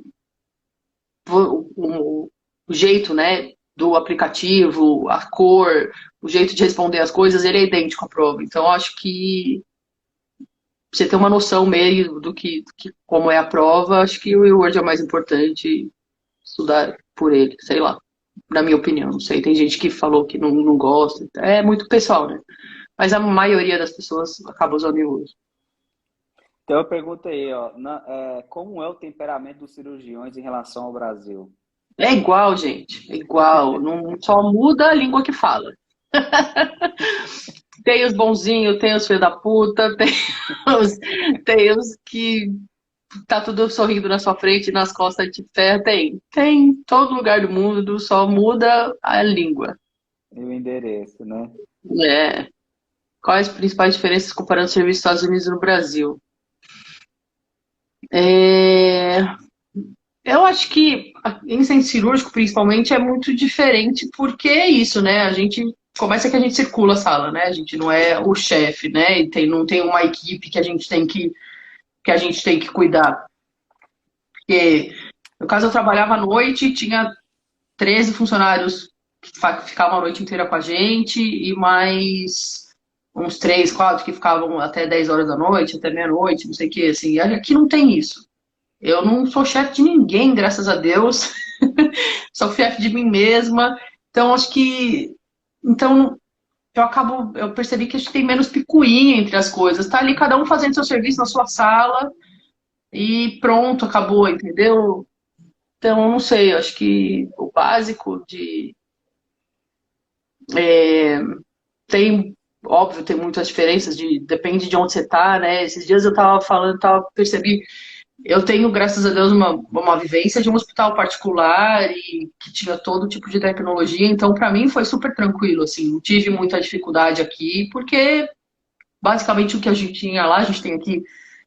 S2: o jeito, né, do aplicativo, a cor, o jeito de responder as coisas, ele é idêntico à prova. Então, eu acho que pra você ter uma noção meio do que como é a prova, acho que o Word é o mais importante estudar por ele, sei lá, na minha opinião, não sei. Tem gente que falou que não gosta, é muito pessoal, né? Mas a maioria das pessoas acaba usando o Word.
S3: Então eu pergunto aí, ó, como é o temperamento dos cirurgiões em relação ao Brasil?
S2: É igual, gente, é igual, não só muda a língua que fala. Tem os bonzinhos, tem os filhos da puta, os, tem os que tá tudo sorrindo na sua frente, nas costas de ferro, tem em todo lugar do mundo, só muda a língua.
S3: E o endereço, né?
S2: É. Quais as principais diferenças comparando o serviço dos Estados Unidos e no Brasil? É, eu acho que em centro cirúrgico, principalmente, é muito diferente, porque é isso, né? A gente começa que a gente circula a sala, né? A gente não é o chefe, né? E não tem uma equipe que a gente tem que cuidar. Porque, no caso, eu trabalhava à noite e tinha 13 funcionários que ficavam a noite inteira com a gente e mais uns 3, 4 que ficavam até 10 horas da noite, até meia-noite, não sei o que, assim. E aqui não tem isso. Eu não sou chefe de ninguém, graças a Deus. Sou chefe de mim mesma. Então, acho que. Então, eu percebi que a gente tem menos picuinha entre as coisas. Tá ali cada um fazendo seu serviço na sua sala e pronto, acabou, entendeu? Então, eu não sei, eu acho que o básico de. Tem, óbvio, tem muitas diferenças, depende de onde você tá, né? Esses dias eu tava falando, percebi. Eu tenho, graças a Deus, uma vivência de um hospital particular e que tinha todo tipo de tecnologia, então para mim foi super tranquilo, assim, não tive muita dificuldade aqui, porque basicamente o que a gente tinha lá, a gente tem aqui,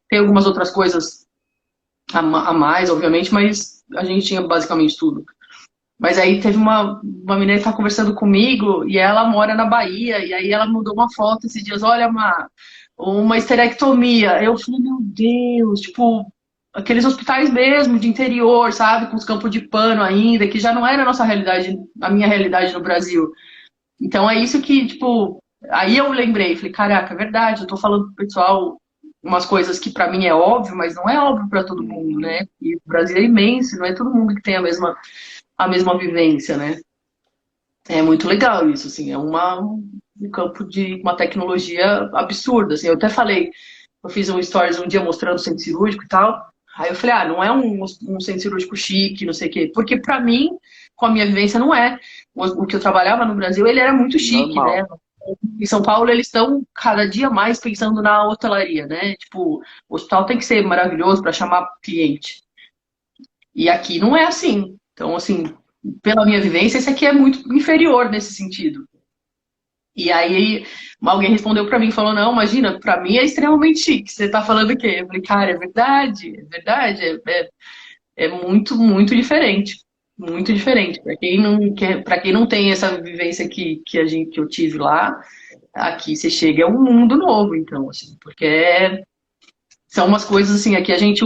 S2: tem algumas outras coisas a mais, obviamente, mas a gente tinha basicamente tudo. Mas aí teve uma menina que tá conversando comigo e ela mora na Bahia, e aí ela mandou uma foto esses dias, olha, uma esterectomia. Eu falei, meu Deus, tipo, aqueles hospitais mesmo, de interior, sabe, com os campos de pano ainda, que já não era a nossa realidade, a minha realidade no Brasil. Então é isso que, tipo, aí eu lembrei, falei, caraca, é verdade, eu tô falando pro pessoal umas coisas que pra mim é óbvio, mas não é óbvio pra todo mundo,
S3: Uhum.
S2: né? E o Brasil é imenso, não é todo mundo que tem a mesma vivência, né? É muito legal isso, assim, um campo de uma tecnologia absurda, assim. Eu até falei, eu fiz um stories um dia mostrando o centro cirúrgico e tal. Aí eu falei, não é um centro cirúrgico chique, não sei o quê. Porque pra mim, com a minha vivência, não é. O que eu trabalhava no Brasil, ele era muito chique, né?
S3: Normal.
S2: Em São Paulo, eles estão cada dia mais pensando na hotelaria, né? Tipo, o hospital tem que ser maravilhoso para chamar cliente. E aqui não é assim. Então, assim, pela minha vivência, esse aqui é muito inferior nesse sentido. E aí alguém respondeu pra mim, falou, não, imagina, pra mim é extremamente chique. Você tá falando o quê? Eu falei, cara, é verdade, é muito, muito diferente. Muito diferente. Para quem não tem essa vivência que eu tive lá, aqui você chega é um mundo novo, então, assim, porque são umas coisas assim, aqui a gente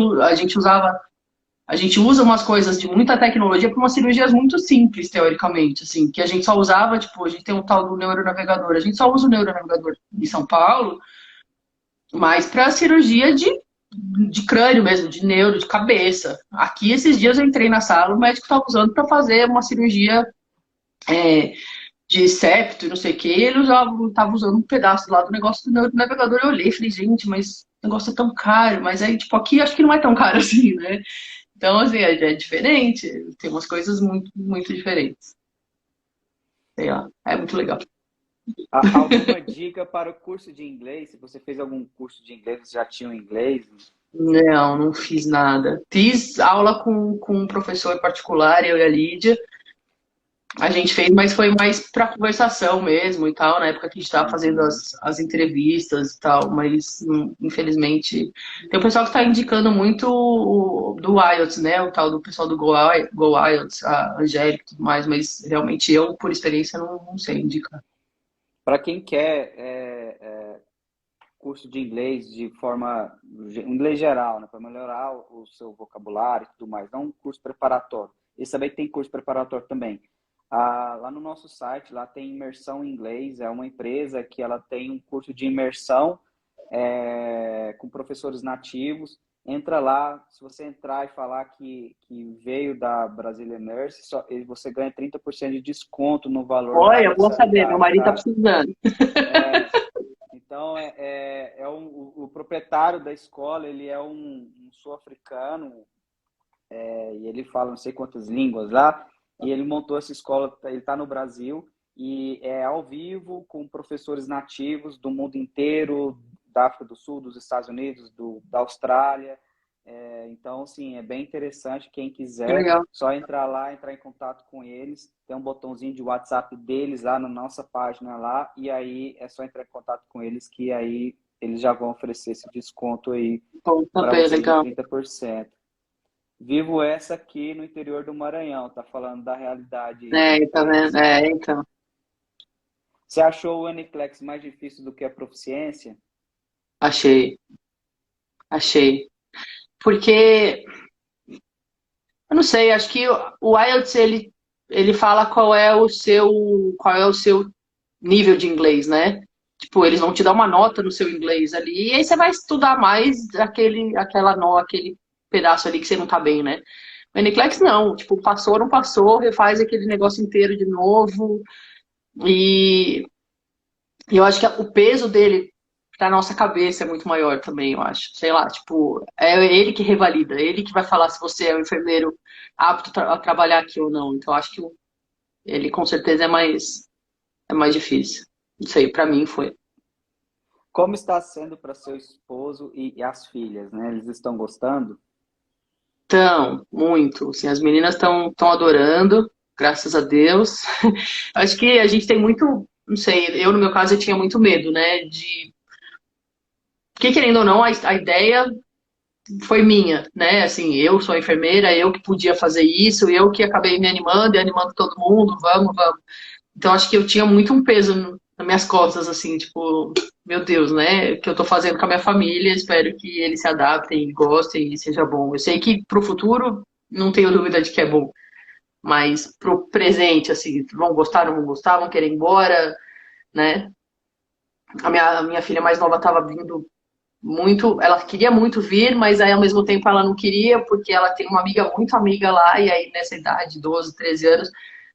S2: usa umas coisas de muita tecnologia para umas cirurgias muito simples, teoricamente, assim, que a gente só usava, tipo, a gente tem um tal do neuronavegador, a gente só usa o neuronavegador em São Paulo, mas para cirurgia de crânio mesmo, de neuro, de cabeça. Aqui, esses dias eu entrei na sala, o médico estava usando para fazer uma cirurgia é, de septo e não sei o que, ele estava usando um pedaço lá do negócio do neuronavegador, eu olhei e falei, gente, mas o negócio é tão caro, mas aí, tipo, aqui acho que não é tão caro assim, né? Então, assim, é diferente. Tem umas coisas muito, muito diferentes. Sei lá, é muito legal.
S3: Alguma dica para o curso de inglês? Se você fez algum curso de inglês, você já tinha o inglês?
S2: Não fiz nada. Fiz aula com um professor particular, eu e a Lídia. A gente fez, mas foi mais para conversação mesmo e tal, na época que a gente estava fazendo
S3: Uhum.
S2: as entrevistas e tal, mas infelizmente. Tem o pessoal que está indicando muito do IELTS, né? O tal do pessoal do Go IELTS, a Angélica e tudo mais, mas realmente eu, por experiência, não sei indicar.
S3: Para quem quer curso de inglês inglês geral, né, para melhorar o seu vocabulário e tudo mais, não um curso preparatório. Eles também têm curso preparatório também. Lá no nosso site, lá tem imersão em inglês, é uma empresa que ela tem um curso de imersão com professores nativos. Entra lá, se você entrar e falar que veio da Brazilian Nurse, você ganha 30% de desconto no valor da
S2: Olha, bom saber, meu
S3: mensalidade,
S2: marido tá
S3: tá?
S2: precisando.
S3: É, então, o proprietário da escola, ele é um sul-africano, e ele fala não sei quantas línguas lá, e ele montou essa escola, ele está no Brasil, e é ao vivo, com professores nativos do mundo inteiro, da África do Sul, dos Estados Unidos, da Austrália. Então, assim, é bem interessante. Quem
S2: Que
S3: quiser,
S2: legal.
S3: só entrar lá, entrar em contato com eles. Tem um botãozinho de WhatsApp deles lá na nossa página lá, e aí é só entrar em contato com eles, que aí eles já vão oferecer esse desconto aí
S2: Bom
S3: para
S2: saber,
S3: você de
S2: legal.
S3: 30%. Vivo essa aqui no interior do Maranhão, tá falando da realidade
S2: Tá vendo?
S3: diferenciada.
S2: Então.
S3: Você achou o Aniclex mais difícil do que a proficiência?
S2: Achei, achei. Porque, eu não sei, acho que o IELTS, ele fala qual é o seu nível de inglês, né? Tipo, eles vão te dar uma nota no seu inglês ali, e aí você vai estudar mais aquele pedaço ali que você não tá bem, né? O NCLEX não, tipo, passou, não passou, refaz aquele negócio inteiro de novo, e eu acho que o peso dele pra nossa cabeça é muito maior também, eu acho. Sei lá, tipo, é ele que revalida, é ele que vai falar se você é um enfermeiro apto a trabalhar aqui ou não. Então, eu acho que ele com certeza é mais difícil. Não sei, pra mim foi.
S3: Como está sendo para seu esposo e as filhas, né? Eles estão gostando?
S2: Então, muito. Assim, as meninas estão adorando, graças a Deus. Acho que a gente tem muito, não sei, eu no meu caso eu tinha muito medo, né? Porque querendo ou não, a ideia foi minha, né? Assim, eu sou enfermeira, eu que podia fazer isso, eu que acabei me animando e animando todo mundo, vamos, vamos. Então acho que eu tinha muito um peso nas minhas costas, assim, tipo, meu Deus, né? O que eu tô fazendo com a minha família, espero que eles se adaptem, gostem e seja bom. Eu sei que pro futuro não tenho dúvida de que é bom, mas pro presente, assim, vão gostar, não vão gostar, vão querer ir embora, né? A minha filha mais nova tava vindo muito, ela queria muito vir, mas aí ao mesmo tempo ela não queria, porque ela tem uma amiga muito amiga lá, e aí nessa idade, 12, 13 anos,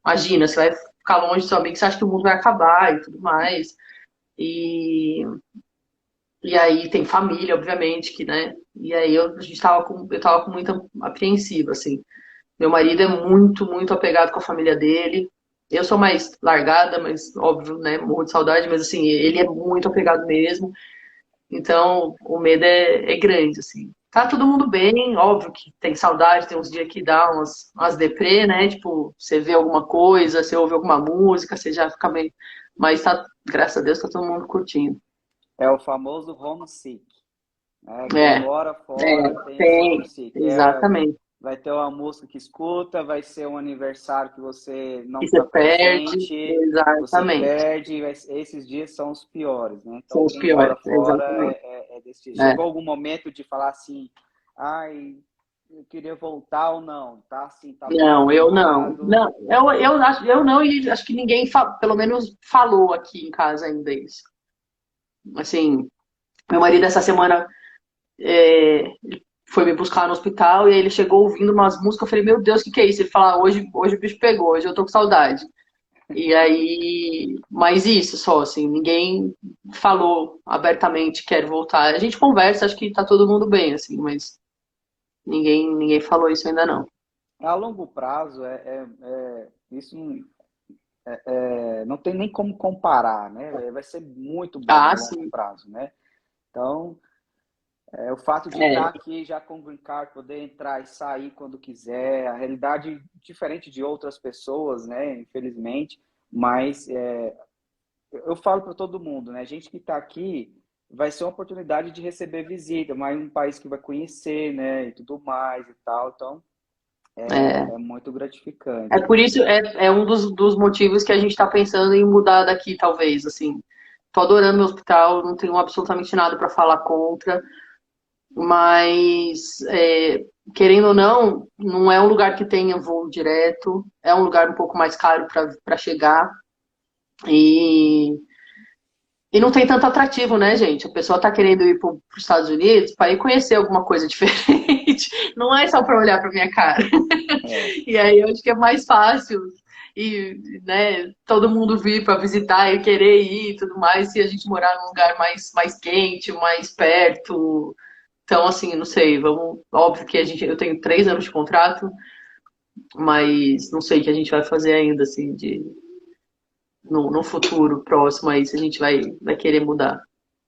S2: imagina, você vai ficar longe do seu amigo, você acha que o mundo vai acabar e tudo mais. E, e aí tem família, obviamente, que, né? E aí eu tava com muita apreensiva, assim. Meu marido é muito, muito apegado com a família dele. Eu sou mais largada, mas óbvio, né? Morro de saudade, mas assim, ele é muito apegado mesmo. Então, o medo é grande, assim. Tá todo mundo bem, óbvio que tem saudade, tem uns dias que dá umas deprê, né? Tipo, você vê alguma coisa, você ouve alguma música, você já fica meio. Mas tá, graças a Deus, tá todo mundo curtindo.
S3: É o famoso homesick, né? Quem
S2: É,
S3: mora fora tem esse
S2: tem,
S3: homesick.
S2: exatamente.
S3: Vai ter uma música que escuta, vai ser um aniversário que você não
S2: E você
S3: está
S2: perde,
S3: presente, você
S2: exatamente.
S3: perde. Esses dias são os piores, né? Então,
S2: São os
S3: quem mora
S2: piores,
S3: fora
S2: exatamente.
S3: é desse jeito.
S2: É.
S3: Chegou algum momento de falar assim, ai, eu queria voltar ou não? Tá assim, tá
S2: Não, eu não.
S3: programado.
S2: Não, eu não, e acho que ninguém, pelo menos, falou aqui em casa ainda isso. Assim, meu marido essa semana foi me buscar no hospital e aí ele chegou ouvindo umas músicas. Eu falei, meu Deus, o que é isso? Ele falou, hoje o bicho pegou, hoje eu tô com saudade. E aí, mas isso só, assim, ninguém falou abertamente quer voltar. A gente conversa, acho que tá todo mundo bem, assim, mas ninguém falou isso ainda não.
S3: A longo prazo, isso não tem nem como comparar, né? Vai ser muito bom
S2: Ah,
S3: no longo
S2: sim.
S3: prazo, né? Então, o fato de estar
S2: É,
S3: aqui já com o Green Card, poder entrar e sair quando quiser, a realidade diferente de outras pessoas, né? Infelizmente, mas eu falo para todo mundo, né? A gente que está aqui vai ser uma oportunidade de receber visita, mas um país que vai conhecer, né? E tudo mais e tal. Então,
S2: é.
S3: é muito
S2: É
S3: gratificante.
S2: por isso, é um dos motivos que a gente tá pensando em mudar daqui, talvez, assim. Tô adorando meu hospital, não tenho absolutamente nada para falar contra. Mas, querendo ou não, não é um lugar que tenha voo direto, é um lugar um pouco mais caro para chegar. E, e não tem tanto atrativo, né, gente? A pessoa tá querendo ir para os Estados Unidos para ir conhecer alguma coisa diferente. Não é só para olhar para minha cara.
S3: É,
S2: E aí eu acho que é mais fácil e, né, todo mundo vir para visitar e querer ir e tudo mais, se a gente morar num lugar mais quente, mais perto. Então, assim, não sei, vamos. Óbvio que eu tenho 3 anos de contrato, mas não sei o que a gente vai fazer ainda, assim, no futuro próximo aí, se a gente vai querer mudar.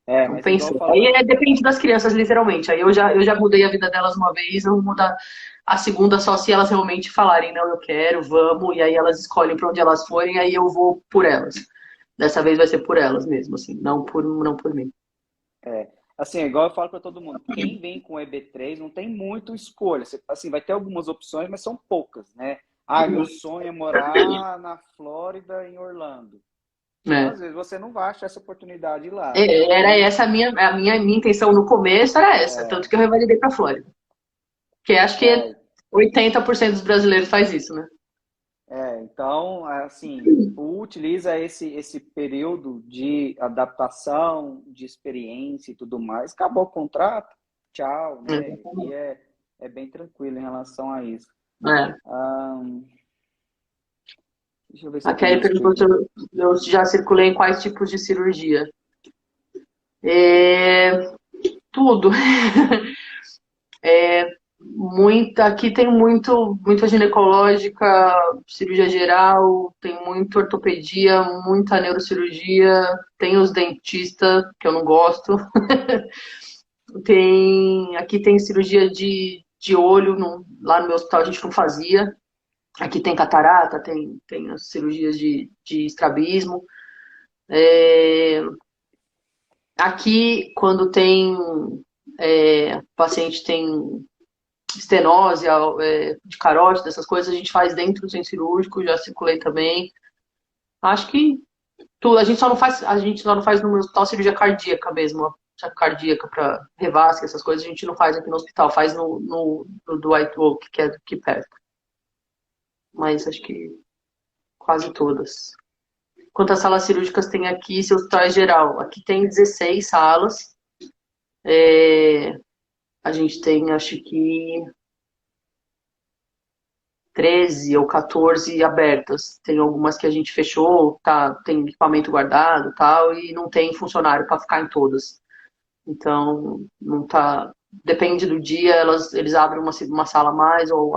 S2: Então,
S3: mas igual eu
S2: pensando.
S3: falo
S2: Aí
S3: para
S2: depende das crianças, literalmente. Aí eu já mudei a vida delas uma vez, eu vou mudar a segunda só se elas realmente falarem, não, eu quero, vamos, e aí elas escolhem para onde elas forem, aí eu vou por elas. Dessa vez vai ser por elas mesmo, assim, não por mim.
S3: assim, igual eu falo para todo mundo, quem vem com EB3 não tem muito escolha. Você, assim, vai ter algumas opções, mas são poucas, né? Ah, meu sonho é morar na Flórida, em Orlando.
S2: É.
S3: Às vezes você não vai achar essa oportunidade lá.
S2: Era
S3: E
S2: essa a minha intenção no começo era essa, tanto que eu revalidei para Flórida. Porque acho que
S3: é,
S2: 80% dos brasileiros faz isso, né?
S3: então, assim, utiliza esse período de adaptação, de experiência e tudo mais. Acabou o contrato, tchau, né? E
S2: Exatamente.
S3: é bem tranquilo em relação a isso.
S2: É.
S3: Ahn, deixa eu ver se
S2: A
S3: eu tenho
S2: Kelly
S3: mais
S2: perguntou se
S3: perguntas.
S2: eu já circulei em quais tipos de cirurgia. É, tudo. Aqui tem muita ginecológica, cirurgia geral, tem muito ortopedia, muita neurocirurgia, tem os dentistas, que eu não gosto. Aqui tem cirurgia de olho, lá no meu hospital a gente não fazia. Aqui tem catarata, tem as cirurgias de estrabismo. Aqui, quando paciente tem estenose, de carótida, essas coisas, a gente faz dentro do centro cirúrgico, já circulei também. Acho que a gente só não faz no hospital cirurgia cardíaca mesmo, cirurgia cardíaca para revasque, essas coisas, a gente não faz aqui no hospital, faz no Dwight Oak, que é aqui perto. Mas acho que quase todas. Quantas salas cirúrgicas tem aqui, seu hospital é geral? Aqui tem 16 salas. A gente tem, acho que 13 ou 14 abertas. Tem algumas que a gente fechou, tá, tem equipamento guardado e tal, e não tem funcionário para ficar em todas. Então, não tá. Depende do dia, eles abrem uma sala a mais ou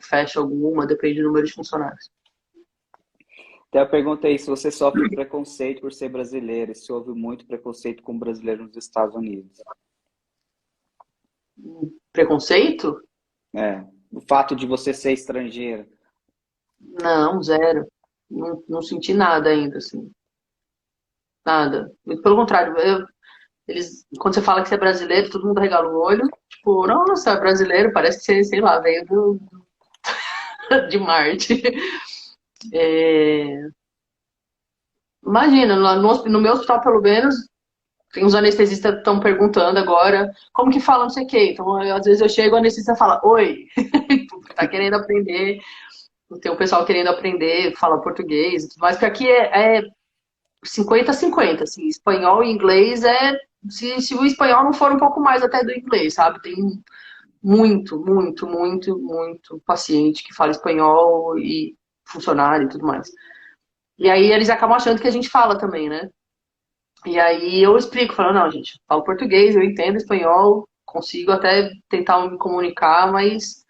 S2: fecham alguma, depende do número de funcionários.
S3: Até eu perguntei se você sofre preconceito por ser brasileiro, se houve muito preconceito com brasileiro nos Estados Unidos.
S2: Preconceito?
S3: O fato de você ser estrangeiro.
S2: Não, zero. Não senti nada ainda, assim. Nada. Muito pelo contrário, quando você fala que você é brasileiro, todo mundo regala o olho. Tipo, nossa, é brasileiro, parece que você, sei lá, veio de Marte. É, imagina, lá no meu hospital, pelo menos, tem uns anestesistas que estão perguntando agora como que fala não sei o quê. Então, às vezes eu chego, o anestesista fala, oi, tá querendo aprender. Tem o pessoal querendo aprender, fala português, mas que aqui é 50-50, assim, espanhol e inglês se o espanhol não for um pouco mais até do inglês, sabe? Tem muito, muito, muito, muito paciente que fala espanhol e funcionário e tudo mais. E aí eles acabam achando que a gente fala também, né? E aí eu explico, falo, não, gente, falo português, eu entendo espanhol, consigo até tentar me comunicar, mas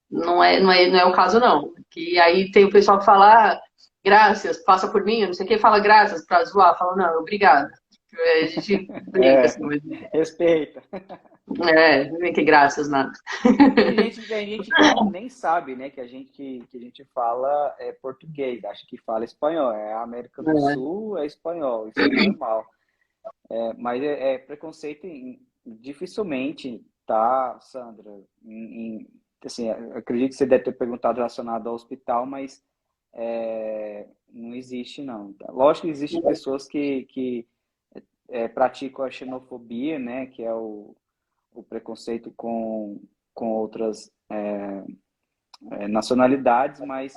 S2: não é o caso, não. Que aí tem o pessoal que fala, graças, passa por mim, não sei quem fala graças pra zoar, fala, não, obrigada. A gente brinca,
S3: É,
S2: assim, mas
S3: respeita.
S2: não vem que graças, nada.
S3: Tem gente que nem sabe, né, que a gente fala português, acha que fala espanhol. É a América do
S2: É.
S3: Sul, é espanhol, isso é normal. Mas preconceito dificilmente, tá, Sandra? Assim, eu acredito que você deve ter perguntado relacionado ao hospital, mas não existe, não. Tá? Lógico que existem pessoas que praticam a xenofobia, né, que é o o preconceito com outras nacionalidades, mas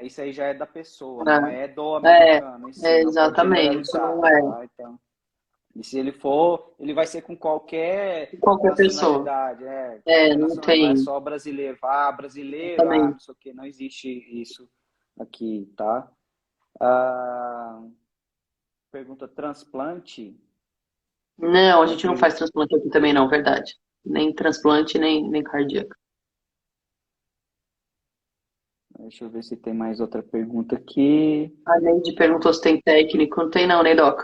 S3: isso aí já é da pessoa, não é do
S2: É,
S3: americano em si, não pode
S2: exatamente,
S3: generalizar,
S2: não é
S3: tá? Então, e se ele for, ele vai ser com qualquer
S2: qualquer pessoa.
S3: nacionalidade,
S2: É,
S3: qualquer
S2: não
S3: nacionalidade, não é
S2: tem,
S3: só brasileiro, brasileiro,
S2: exatamente.
S3: não sei o que, não existe isso aqui, tá? Ah, pergunta transplante.
S2: Não, a
S3: Eu
S2: gente não faz
S3: acredito,
S2: transplante aqui também não, verdade. Nem transplante, nem cardíaco.
S3: deixa eu ver se tem mais outra pergunta aqui.
S2: A Neide perguntou se tem técnico. Não tem não, né, Doc?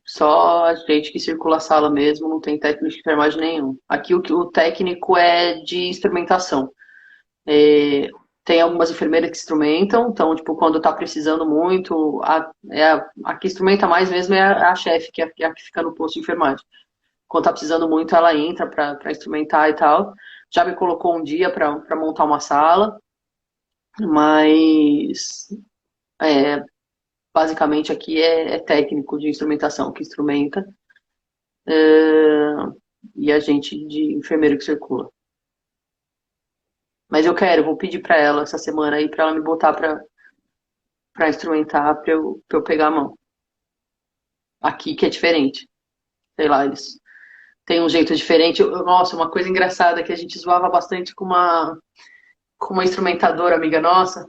S2: Só a gente que circula a sala mesmo, não tem técnico de enfermagem nenhum. Aqui o técnico é de instrumentação. Tem algumas enfermeiras que instrumentam, então, tipo, quando tá precisando muito, a que instrumenta mais mesmo é a chefe, que é a que fica no posto de enfermagem. Quando tá precisando muito, ela entra pra instrumentar e tal. Já me colocou um dia pra montar uma sala, mas basicamente aqui é técnico de instrumentação que instrumenta, e a gente de enfermeiro que circula. Mas eu quero, vou pedir pra ela essa semana aí pra ela me botar pra instrumentar, pra eu pegar a mão. Aqui que é diferente. Sei lá, eles têm um jeito diferente. Nossa, uma coisa engraçada que a gente zoava bastante com uma instrumentadora amiga nossa,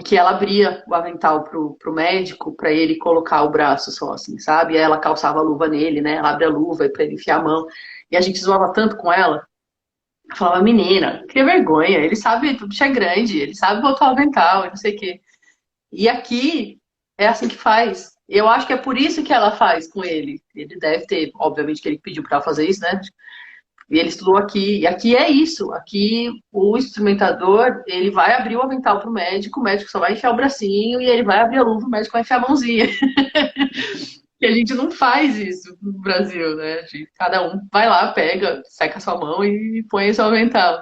S2: que ela abria o avental pro médico pra ele colocar o braço só, assim, sabe? E aí ela calçava a luva nele, né? Ela abre a luva pra ele enfiar a mão. E a gente zoava tanto com ela. Eu falava, menina, cria vergonha. Ele sabe, o bicho é grande, ele sabe botar o avental, e não sei o quê. E aqui é assim que faz. Eu acho que é por isso que ela faz com ele. Ele deve ter, obviamente, que ele pediu para ela fazer isso, né? E ele estudou aqui. E aqui é isso. Aqui o instrumentador, ele vai abrir o avental pro médico, o médico só vai enfiar o bracinho e ele vai abrir a luva, o médico vai enfiar a mãozinha. E a gente não faz isso no Brasil, né? Cada um vai lá, pega, seca a sua mão e põe o seu avental.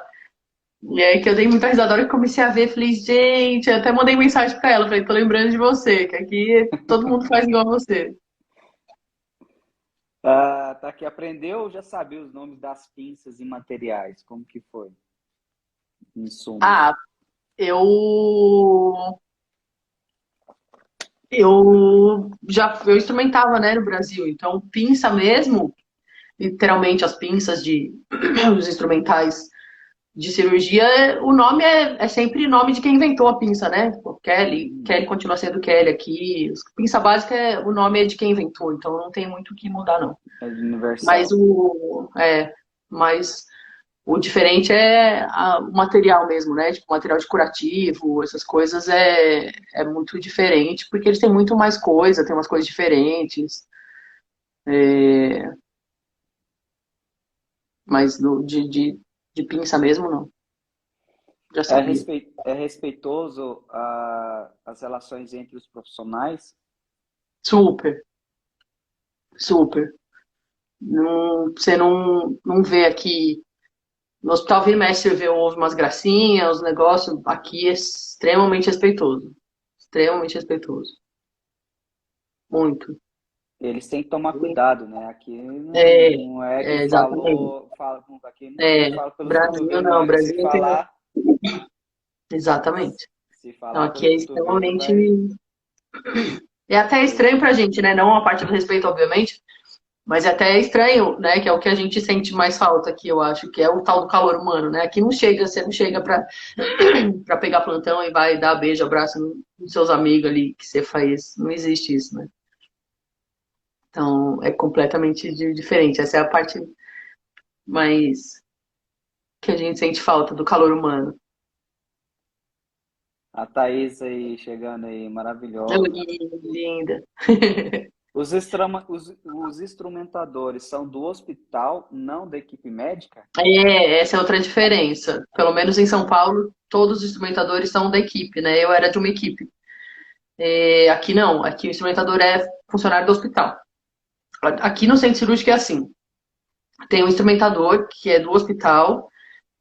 S2: E aí que eu dei muita risada. A hora que comecei a ver, falei, gente, eu até mandei mensagem pra ela, falei, tô lembrando de você, que aqui todo mundo faz igual a você.
S3: Tá aqui, aprendeu ou já sabia os nomes das pinças e materiais? Como que foi? Insumos.
S2: Ah, eu eu instrumentava, né, no Brasil, então pinça mesmo, literalmente as pinças de os instrumentais de cirurgia, o nome é sempre nome de quem inventou a pinça, né? Tipo, Kelly continua sendo Kelly aqui. Pinça básica, o nome é de quem inventou, então não tem muito o que mudar, não.
S3: É
S2: Mas
S3: universal.
S2: o diferente é o material mesmo, né? Tipo, material de curativo, essas coisas é muito diferente, porque eles têm muito mais coisa, tem umas coisas diferentes. Mas de pinça mesmo, não. Já sabia.
S3: É respeitoso as relações entre os profissionais?
S2: Super, super. Você não vê aqui. No hospital vira e mexe, você vê, ouve umas gracinhas, os negócios. Aqui é extremamente respeitoso. Extremamente respeitoso. Muito.
S3: Eles têm que tomar cuidado, né? Aqui
S2: É,
S3: não é que
S2: exatamente.
S3: aqui
S2: É,
S3: eu falo pelos
S2: Brasil
S3: cotovelos,
S2: não,
S3: mas se
S2: Brasil tem.
S3: falar,
S2: Exatamente.
S3: se
S2: Então
S3: falar
S2: aqui
S3: pelos
S2: é
S3: cotovelos,
S2: extremamente.
S3: vai.
S2: É até estranho pra gente, né? Não a parte do respeito, obviamente, mas é até estranho, né? Que é o que a gente sente mais falta aqui, eu acho, que é o tal do calor humano, né? Aqui não chega, você não chega pra pegar plantão e vai dar beijo, abraço nos seus amigos ali que você faz. Não existe isso, né? Então é completamente diferente. Essa é a parte mais que a gente sente falta do calor humano.
S3: A Thaís aí chegando aí, maravilhosa.
S2: Ui, linda.
S3: Os instrumentadores são do hospital, não da equipe médica?
S2: Essa é outra diferença. Pelo menos em São Paulo, todos os instrumentadores são da equipe, né? Eu era de uma equipe. Aqui não, aqui o instrumentador é funcionário do hospital. Aqui no centro cirúrgico é assim: tem um instrumentador que é do hospital,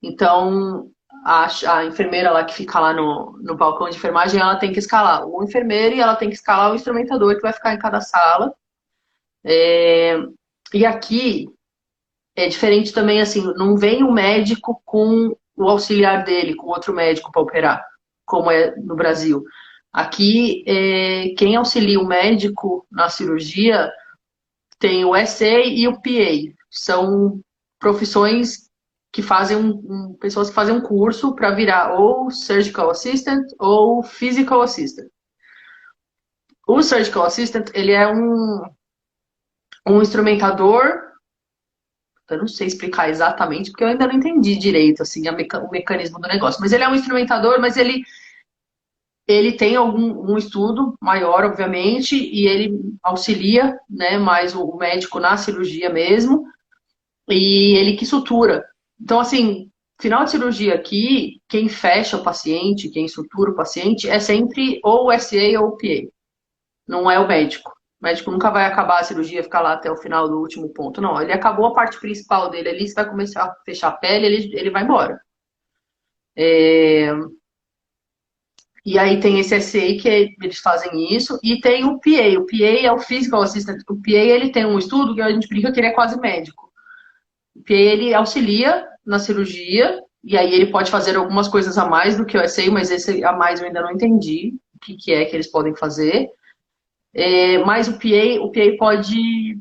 S2: então a enfermeira lá que fica lá no balcão de enfermagem, ela tem que escalar o enfermeiro e ela tem que escalar o instrumentador que vai ficar em cada sala. E aqui É diferente também, assim, não vem o médico com o auxiliar dele, com outro médico para operar, como é no Brasil. Aqui, quem auxilia o médico na cirurgia tem o SA e o PA. São profissões que fazem pessoas que fazem um curso para virar ou surgical assistant ou physical assistant. O surgical assistant, ele é um instrumentador. Eu não sei explicar exatamente, porque eu ainda não entendi direito assim, o mecanismo do negócio. Mas ele é um instrumentador, mas ele tem um estudo maior, obviamente, e ele auxilia, né, mais o médico na cirurgia mesmo, e ele que sutura. Então, assim, final de cirurgia aqui, quem fecha o paciente, quem sutura o paciente, é sempre ou o SA ou o PA. Não é o médico. O médico nunca vai acabar a cirurgia e ficar lá até o final do último ponto. Não, ele acabou a parte principal dele ali, você vai começar a fechar a pele, ele vai embora. E aí tem esse SA eles fazem isso, e tem o PA. O PA é o Physical Assistant. O PA, ele tem um estudo que a gente brinca que ele é quase médico. O PA, ele auxilia na cirurgia, e aí ele pode fazer algumas coisas a mais do que o SA, mas esse a mais eu ainda não entendi o que é que eles podem fazer. Mas o PA pode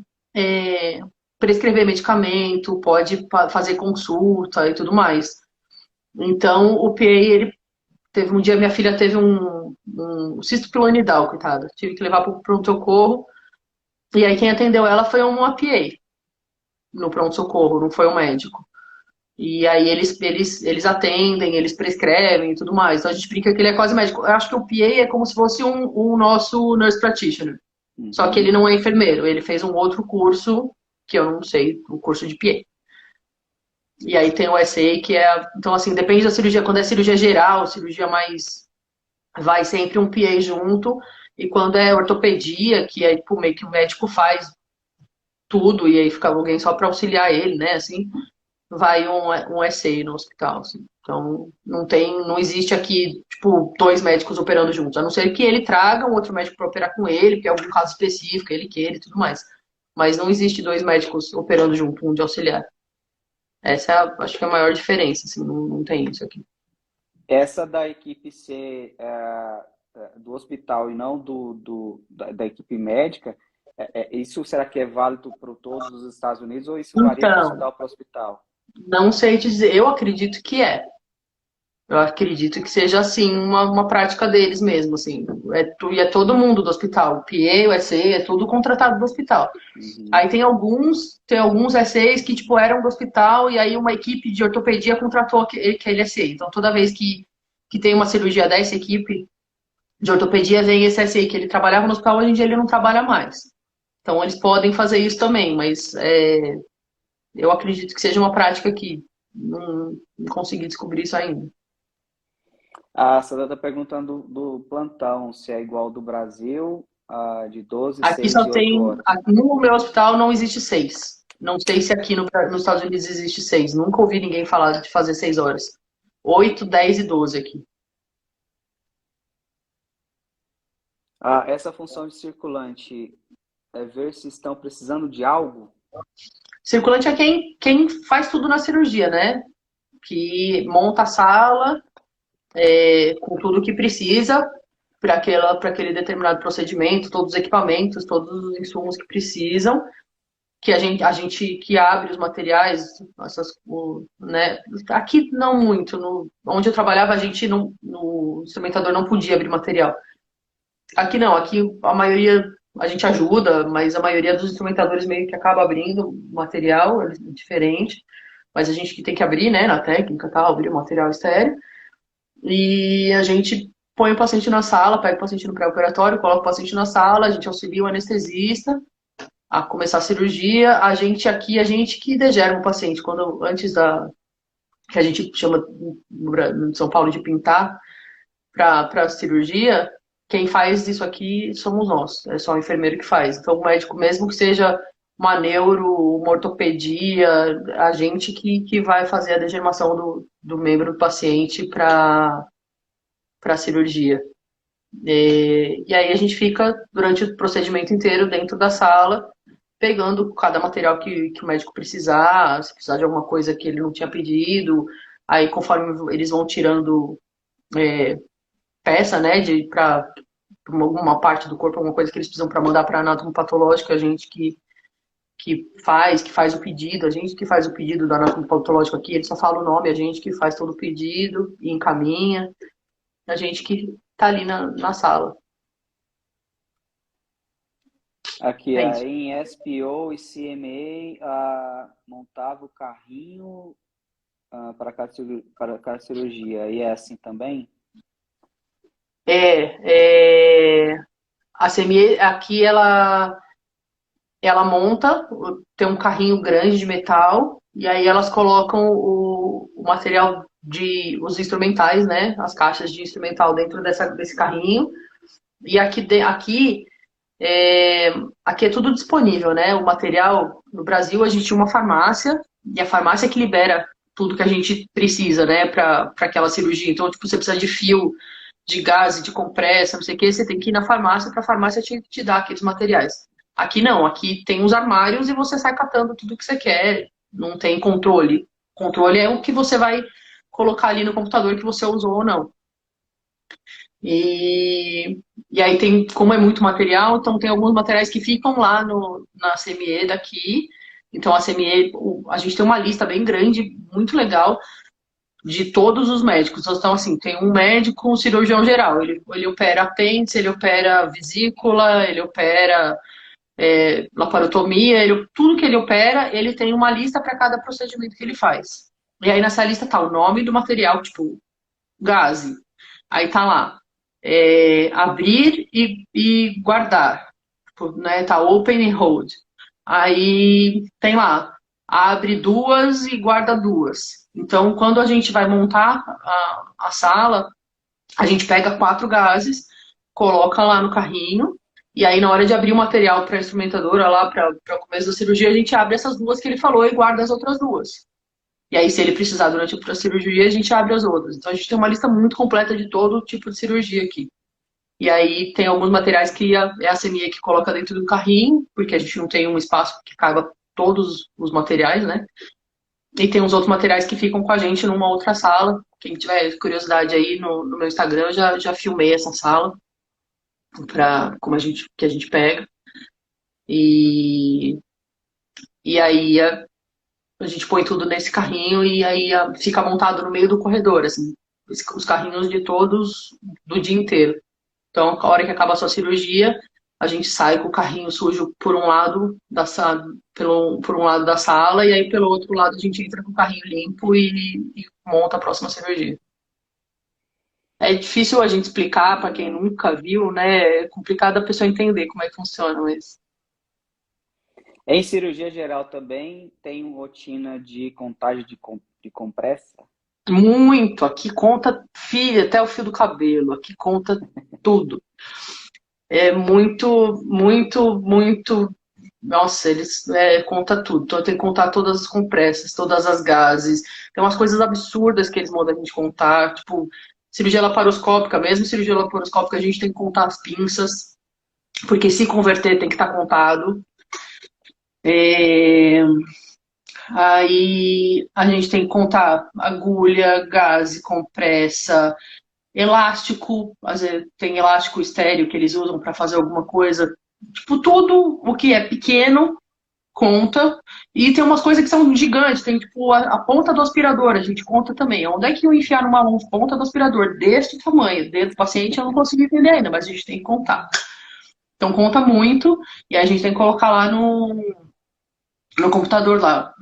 S2: prescrever medicamento, pode fazer consulta e tudo mais. Então, o PA, ele teve um dia, minha filha teve um cisto pilonidal, coitada. Tive que levar para o pronto-socorro. E aí quem atendeu ela foi uma PA no pronto-socorro, não foi um médico. E aí eles atendem, eles prescrevem e tudo mais. Então a gente brinca que ele é quase médico. Eu acho que o PA é como se fosse um nosso nurse practitioner. Só que ele não é enfermeiro, ele fez um outro curso, que eu não sei, o curso de PA. E aí tem o SA, que é. Então, assim, depende da cirurgia. Quando é cirurgia geral, cirurgia mais. Vai sempre um PA junto. E quando é ortopedia, que é tipo, meio que o médico faz tudo, e aí fica alguém só para auxiliar ele, né? Assim, vai um SA no hospital. Assim. Então, não existe aqui, tipo, dois médicos operando juntos. A não ser que ele traga um outro médico para operar com ele, porque é algum caso específico, ele queira e tudo mais. Mas não existe dois médicos operando junto, um de auxiliar. Essa é acho que é a maior diferença, assim, não tem isso aqui.
S3: Essa da equipe ser do hospital e não da equipe médica, isso será que é válido para todos os Estados Unidos ou isso varia de
S2: Então,
S3: hospital para hospital?
S2: não sei te dizer, eu acredito que é. Eu acredito que seja, assim, uma prática deles mesmo, assim. É todo mundo do hospital. O PA, o SA, é tudo contratado do hospital. Aí tem alguns SAs que, tipo, eram do hospital e aí uma equipe de ortopedia contratou aquele SA. Então, toda vez que tem uma cirurgia dessa equipe de ortopedia, vem esse SA que ele trabalhava no hospital, hoje em dia ele não trabalha mais. Então, eles podem fazer isso também, mas eu acredito que seja uma prática que não consegui descobrir isso ainda.
S3: A Sandra está perguntando do plantão, se é igual ao do Brasil, de 12,
S2: Aqui
S3: 6
S2: só
S3: e 8
S2: tem.
S3: horas.
S2: Aqui no meu hospital não existe 6. Não sei se aqui nos Estados Unidos existe 6. Nunca ouvi ninguém falar de fazer 6 horas. 8, 10 e 12 aqui.
S3: Essa função de circulante é ver se estão precisando de algo?
S2: Circulante é quem faz tudo na cirurgia, né? Que monta a sala com tudo que precisa para aquele determinado procedimento, todos os equipamentos, todos os insumos que precisam. Que a gente que abre os materiais, né? Aqui não muito. Onde eu trabalhava, a gente não, no instrumentador não podia abrir material. Aqui não, aqui a maioria a gente ajuda, mas a maioria dos instrumentadores meio que acaba abrindo material, é diferente. Mas a gente que tem que abrir, né, na técnica, tal, abrir o material estéreo. E a gente põe o paciente na sala, pega o paciente no pré-operatório, coloca o paciente na sala, a gente auxilia o anestesista a começar a cirurgia, a gente que degera o paciente, antes que a gente chama no São Paulo de pintar para a cirurgia, quem faz isso aqui somos nós, é só o enfermeiro que faz. Então o médico, mesmo que seja uma neuro, uma ortopedia, a gente que vai fazer a degermação do membro do paciente para a cirurgia. E aí a gente fica durante o procedimento inteiro dentro da sala, pegando cada material que o médico precisar, se precisar de alguma coisa que ele não tinha pedido, aí conforme eles vão tirando peça, né, para alguma parte do corpo, alguma coisa que eles precisam para mandar para anatomopatológico, a gente que faz o pedido, a gente que faz o pedido do anatomopatológico aqui, ele só fala o nome, a gente que faz todo o pedido e encaminha, a gente que tá ali na sala.
S3: Aqui,
S2: É isso.
S3: em SPO e CMA, montava o carrinho para cada cirurgia. E é assim também?
S2: A CME aqui ela monta, tem um carrinho grande de metal, e aí elas colocam o material os instrumentais, né? As caixas de instrumental dentro desse carrinho. E aqui é tudo disponível, né? O material, no Brasil, a gente tinha uma farmácia, e a farmácia que libera tudo que a gente precisa, né, para aquela cirurgia. Então, tipo, você precisa de fio, de gás, de compressa, não sei o que, você tem que ir na farmácia para a farmácia te dar aqueles materiais. Aqui não, aqui tem os armários e você sai catando tudo que você quer, não tem controle. Controle é o que você vai colocar ali no computador que você usou ou não. E aí tem, como é muito material, então tem alguns materiais que ficam lá na CME daqui. Então a CME, a gente tem uma lista bem grande, muito legal, de todos os médicos. Então, assim, tem um médico, um cirurgião geral. Ele opera apêndice, ele opera vesícula, ele opera laparotomia, tudo que ele opera, ele tem uma lista para cada procedimento que ele faz. E aí nessa lista tá o nome do material, tipo, gaze. Aí tá lá, abrir e guardar, tipo, né? Tá open and hold. Aí tem lá, abre duas e guarda duas. Então, quando a gente vai montar a sala, a gente pega 4 gases, coloca lá no carrinho, e aí na hora de abrir o material para a instrumentadora lá, para o começo da cirurgia, a gente abre essas duas que ele falou e guarda as outras duas. E aí, se ele precisar durante a cirurgia, a gente abre as outras. Então, a gente tem uma lista muito completa de todo tipo de cirurgia aqui. E aí, tem alguns materiais que é a CME que coloca dentro do carrinho, porque a gente não tem um espaço que caiba todos os materiais, né? E tem uns outros materiais que ficam com a gente numa outra sala. Quem tiver curiosidade aí no meu Instagram, eu já filmei essa sala para como que a gente pega. E, e aí a gente põe tudo nesse carrinho e aí fica montado no meio do corredor, assim, os carrinhos de todos do dia inteiro. Então, a hora que acaba a sua cirurgia, a gente sai com o carrinho sujo por um lado da sala, por um lado da sala, e aí pelo outro lado a gente entra com o carrinho limpo e monta a próxima cirurgia. É difícil a gente explicar para quem nunca viu, né? É complicado a pessoa entender como é que funciona, mas
S3: Em cirurgia geral também tem rotina de contagem de compressa?
S2: muito. Aqui conta, filha, até o fio do cabelo. Aqui conta tudo. É muito, muito, muito. Nossa, eles conta tudo. Então tem que contar todas as compressas, todas as gases. Tem umas coisas absurdas que eles mandam a gente contar, tipo cirurgia laparoscópica, mesmo cirurgia laparoscópica a gente tem que contar as pinças, porque se converter tem que estar contado. É, Aí a gente tem que contar agulha, gaze, compressa, elástico, às vezes tem elástico estéreo que eles usam para fazer alguma coisa. Tipo, tudo o que é pequeno conta. E tem umas coisas que são gigantes, tem tipo a ponta do aspirador, a gente conta também. Onde é que eu enfiar numa ponta do aspirador deste tamanho? Dentro do paciente eu não consigo entender ainda, mas a gente tem que contar. Então conta muito, e aí a gente tem que colocar lá no computador lá,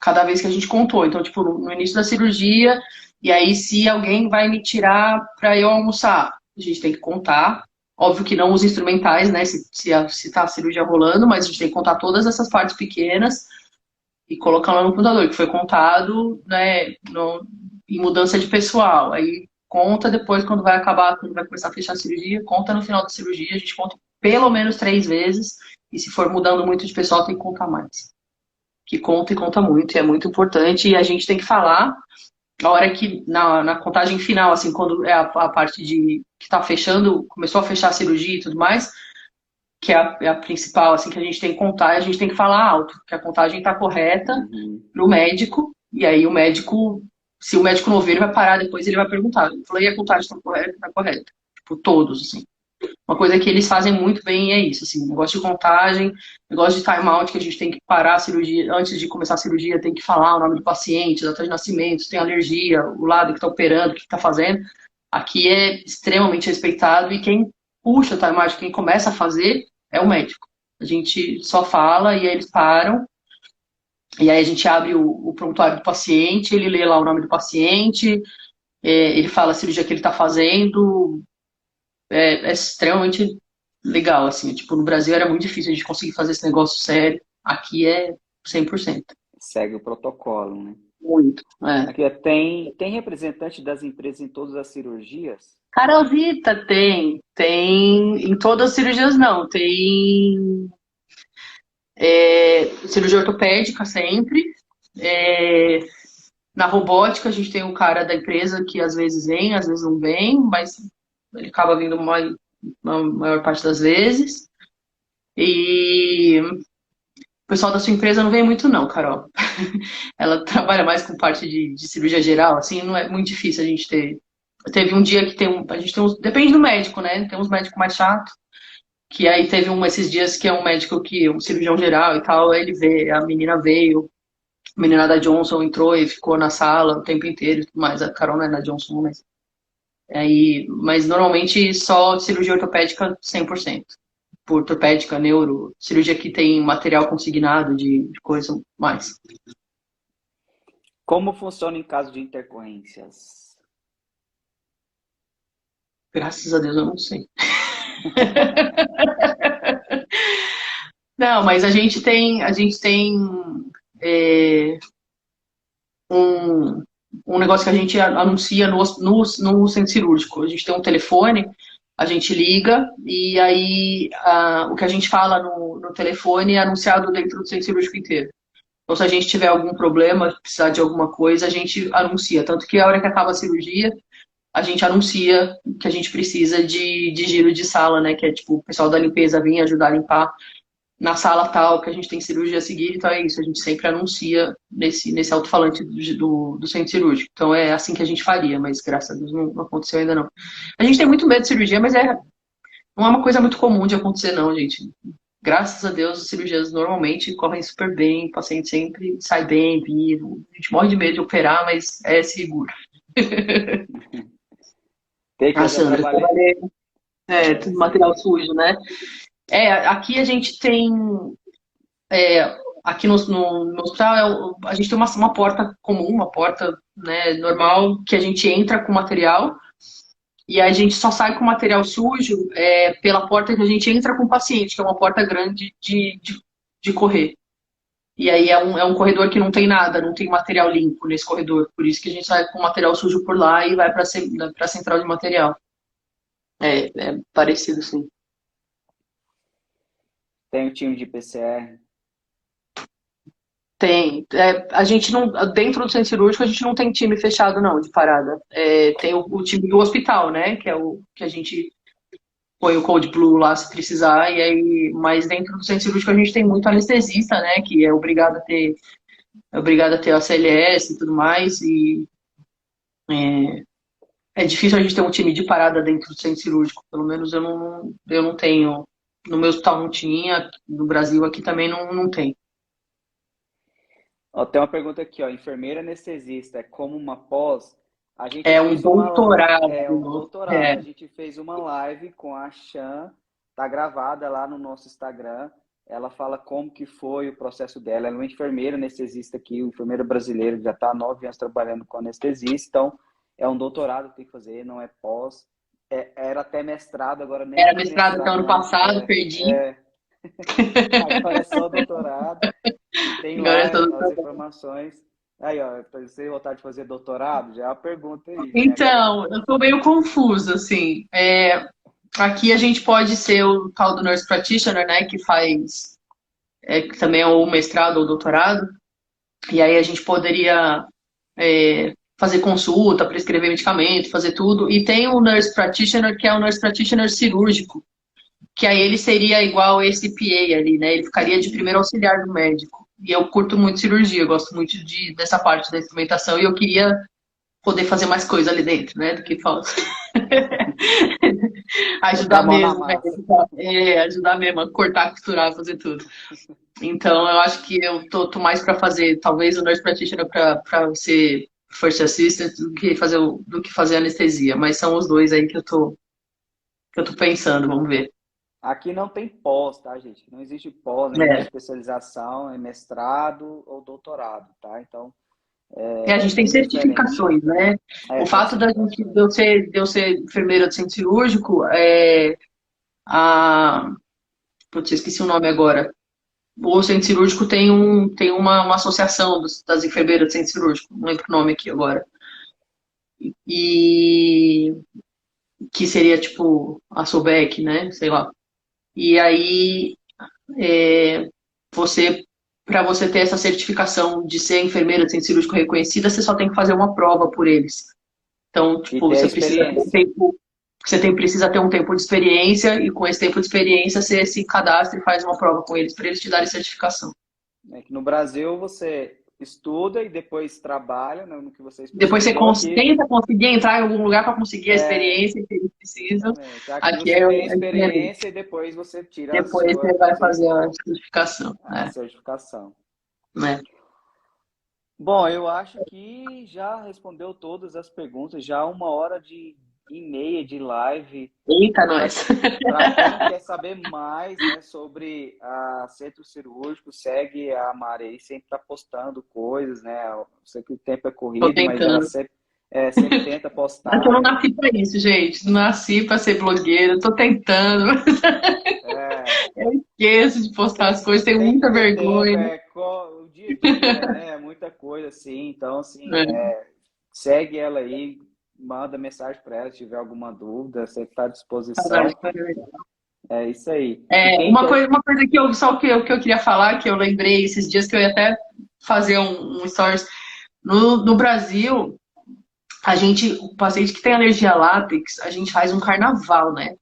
S2: cada vez que a gente contou. Então, tipo, no início da cirurgia, e aí se alguém vai me tirar para eu almoçar, a gente tem que contar. Óbvio que não os instrumentais, né, se tá a cirurgia rolando, mas a gente tem que contar todas essas partes pequenas e colocar lá no computador, que foi contado, né, em mudança de pessoal. Aí conta depois, quando vai acabar, quando vai começar a fechar a cirurgia, conta no final da cirurgia, a gente conta pelo menos 3 vezes, e se for mudando muito de pessoal, tem que contar mais. Que conta e conta muito, e é muito importante, e a gente tem que falar na hora que, na contagem final, assim, quando é a parte de que tá fechando, começou a fechar a cirurgia e tudo mais, que é a principal, assim, que a gente tem que contar, a gente tem que falar alto, que a contagem está correta
S3: Uhum.
S2: pro médico, e aí o médico, se o médico não ver, ele vai parar depois, ele vai perguntar. Ele falou, e a contagem está correta? Está correta. Tipo, todos, assim. Uma coisa que eles fazem muito bem é isso, assim, negócio de contagem, negócio de time-out, que a gente tem que parar a cirurgia, antes de começar a cirurgia, tem que falar o nome do paciente, data de nascimento, se tem alergia, o lado que está operando, o que está fazendo. Aqui é extremamente respeitado e quem puxa o time-out, quem começa a fazer, é o médico. A gente só fala e aí eles param, e aí a gente abre o prontuário do paciente, ele lê lá o nome do paciente, ele fala a cirurgia que ele está fazendo, é extremamente legal, assim. Tipo, no Brasil era muito difícil a gente conseguir fazer esse negócio sério. Aqui é 100%.
S3: Segue o protocolo, né?
S2: Muito. É.
S3: Aqui tem representante das empresas em todas as cirurgias?
S2: Carolzita tem em todas as cirurgias não, tem cirurgia ortopédica sempre. É, na robótica a gente tem o cara da empresa que às vezes vem, às vezes não vem, mas ele acaba vindo a maior parte das vezes. E o pessoal da sua empresa não vem muito não, Carol. Ela trabalha mais com parte de cirurgia geral, assim, não é muito difícil a gente ter. Teve um dia que a gente tem uns, depende do médico, né? Tem uns médicos mais chatos, que aí teve esses dias que é um médico um cirurgião geral e tal, aí ele vê, a menina veio, a menina da Johnson entrou e ficou na sala o tempo inteiro, mas a Carol não é da Johnson, mas normalmente só cirurgia ortopédica 100%. Por ortopédica, neuro, cirurgia que tem material consignado de coisa mais.
S3: Como funciona em caso de intercorrências?
S2: Graças a Deus eu não sei. Não, mas a gente tem é, um, um negócio que a gente anuncia no centro cirúrgico. A gente tem um telefone, a gente liga e aí o que a gente fala no telefone é anunciado dentro do centro cirúrgico inteiro. Então, se a gente tiver algum problema, precisar de alguma coisa, a gente anuncia. Tanto que a hora que acaba a cirurgia, a gente anuncia que a gente precisa de giro de sala, né? Que é tipo o pessoal da limpeza vir ajudar a limpar na sala tal, que a gente tem cirurgia a seguir, então é isso, a gente sempre anuncia nesse alto-falante do centro cirúrgico. Então é assim que a gente faria, mas graças a Deus não aconteceu ainda não. A gente tem muito medo de cirurgia, mas não é uma coisa muito comum de acontecer não, gente. Graças a Deus, as cirurgias normalmente correm super bem, o paciente sempre sai bem, vivo. A gente morre de medo de operar, mas é seguro.
S3: Tem que
S2: Ah,
S3: fazer
S2: Sandra, eu
S3: trabalho.
S2: trabalhei, tudo material sujo, né? Aqui a gente tem, aqui no hospital, a gente tem uma porta comum, uma porta, né, normal, que a gente entra com material e a gente só sai com material sujo pela porta que a gente entra com o paciente, que é uma porta grande de correr. E aí é um corredor que não tem nada, não tem material limpo nesse corredor. Por isso que a gente sai com material sujo por lá e vai para a central de material. É parecido, sim.
S3: Tem o time de PCR.
S2: Tem. A gente não, dentro do centro cirúrgico, a gente não tem time fechado, não, de parada. Tem o time do hospital, né? Que é o que a gente põe o Code Blue lá se precisar. Mas dentro do centro cirúrgico a gente tem muito anestesista, né? Que é obrigado a ter a CLS e tudo mais. E é difícil a gente ter um time de parada dentro do centro cirúrgico. Pelo menos eu não tenho. No meu hospital não tinha, no Brasil aqui também não tem.
S3: Ó, tem uma pergunta aqui, ó. Enfermeira anestesista é como uma pós? A gente
S2: É um
S3: fez uma
S2: doutorado.
S3: é um doutorado. A gente fez uma live com a Chan, tá gravada lá no nosso Instagram. Ela fala como que foi o processo dela. Ela é uma enfermeira anestesista aqui, uma enfermeira brasileira que já está há 9 anos trabalhando com anestesista. Então, é um doutorado que tem que fazer, não é pós. Era até mestrado, agora nem
S2: Era
S3: tem
S2: mestrado até ano
S3: mais.
S2: passado, perdi.
S3: Agora é só doutorado. Tem
S2: Agora
S3: lá
S2: é todo.
S3: as informações. Aí, ó, pra você tem vontade de fazer doutorado? Já é uma pergunta aí.
S2: Então, eu tô meio confusa, assim. Aqui a gente pode ser o tal do nurse practitioner, né, que faz, que também é o mestrado ou doutorado, e aí a gente poderia fazer consulta, prescrever medicamento, fazer tudo, e tem o nurse practitioner, que é o nurse practitioner cirúrgico, que aí ele seria igual esse PA ali, né? Ele ficaria de primeiro auxiliar do médico. E eu curto muito cirurgia, eu gosto muito dessa parte da instrumentação e eu queria poder fazer mais coisa ali dentro, né? Do que falta.
S3: Botar a
S2: Ajudar
S3: mão na
S2: mesmo, né?
S3: massa.
S2: Ajudar mesmo, a cortar, costurar, fazer tudo. Então, eu acho que eu tô mais para fazer, talvez, o nurse practitioner para ser first assistant do que fazer anestesia. Mas são os dois aí que eu tô pensando, vamos ver.
S3: Aqui não tem pós, tá, gente? Não existe pós, não existe
S2: É.
S3: especialização, é mestrado ou doutorado, tá? Então,
S2: A
S3: é
S2: gente tem
S3: bem diferente.
S2: certificações, né? O fato
S3: Certificações.
S2: de eu ser enfermeira de centro cirúrgico, a, putz, eu esqueci o nome agora. O centro cirúrgico tem uma associação das enfermeiras de centro cirúrgico, não lembro o nome aqui agora. E que seria tipo a SOBEC, né? Sei lá. E aí, é, você, para você ter essa certificação de ser enfermeira de centro cirúrgico reconhecida, você só tem que fazer uma prova por eles. Então,
S3: E
S2: tipo,
S3: ter a
S2: você precisa ter um
S3: experiência.
S2: tempo, precisa ter um tempo de experiência e com esse tempo de experiência você se cadastra e faz uma prova com eles para eles te darem certificação.
S3: Né? Que no Brasil você estuda e depois trabalha, né, no que você
S2: Depois você
S3: especializou. Aqui,
S2: tenta conseguir entrar em algum lugar para conseguir a
S3: é,
S2: experiência que eles precisam.
S3: exatamente. Aqui
S2: Aqui
S3: você tem a
S2: aqui é ali.
S3: experiência e depois você tira a
S2: Depois
S3: sua,
S2: você vai fazer a certificação,
S3: a certificação.
S2: né?
S3: Bom, eu acho que já respondeu todas as perguntas, já 1 hora e meia de live.
S2: Eita,
S3: Para
S2: nós.
S3: quem quer saber mais, né, sobre a centro cirúrgico, segue a Mari aí, sempre está postando coisas, né? Eu sei que o tempo é
S2: Tô
S3: corrido, mas ela
S2: tentando.
S3: sempre tenta
S2: É que eu
S3: postar,
S2: não
S3: né?
S2: nasci pra isso, gente. Não nasci pra ser blogueira. Tô tentando.
S3: É,
S2: Eu esqueço de postar as coisas, tenho
S3: tem que
S2: muita
S3: ter tempo,
S2: vergonha.
S3: o dia a dia, né? É muita coisa assim. Então, assim,
S2: É,
S3: segue ela aí, manda mensagem para ela se tiver alguma dúvida, sempre está à
S2: saudade
S3: disposição.
S2: de fazer.
S3: É isso aí. E quem quer.
S2: Uma coisa que eu só que eu queria falar, que eu lembrei esses dias que eu ia até fazer um stories. No Brasil, o paciente que tem alergia a látex, a gente faz um carnaval, né?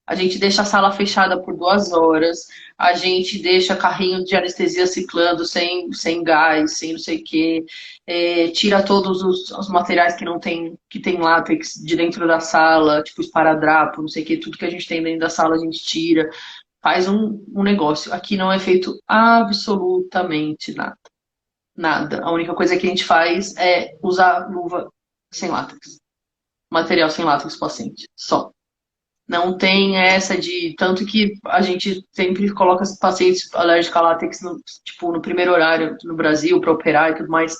S2: A gente deixa a sala fechada por 2 horas, a gente deixa carrinho de anestesia ciclando sem gás, sem não sei o quê, tira todos os materiais que tem látex de dentro da sala, tipo esparadrapo, não sei o quê, tudo que a gente tem dentro da sala a gente tira, faz um negócio. Aqui não é feito absolutamente nada. Nada. A única coisa que a gente faz é usar luva sem látex. Material sem látex paciente. Só. Não tem essa de. Tanto que a gente sempre coloca os pacientes alérgicos a látex no primeiro horário no Brasil para operar e tudo mais.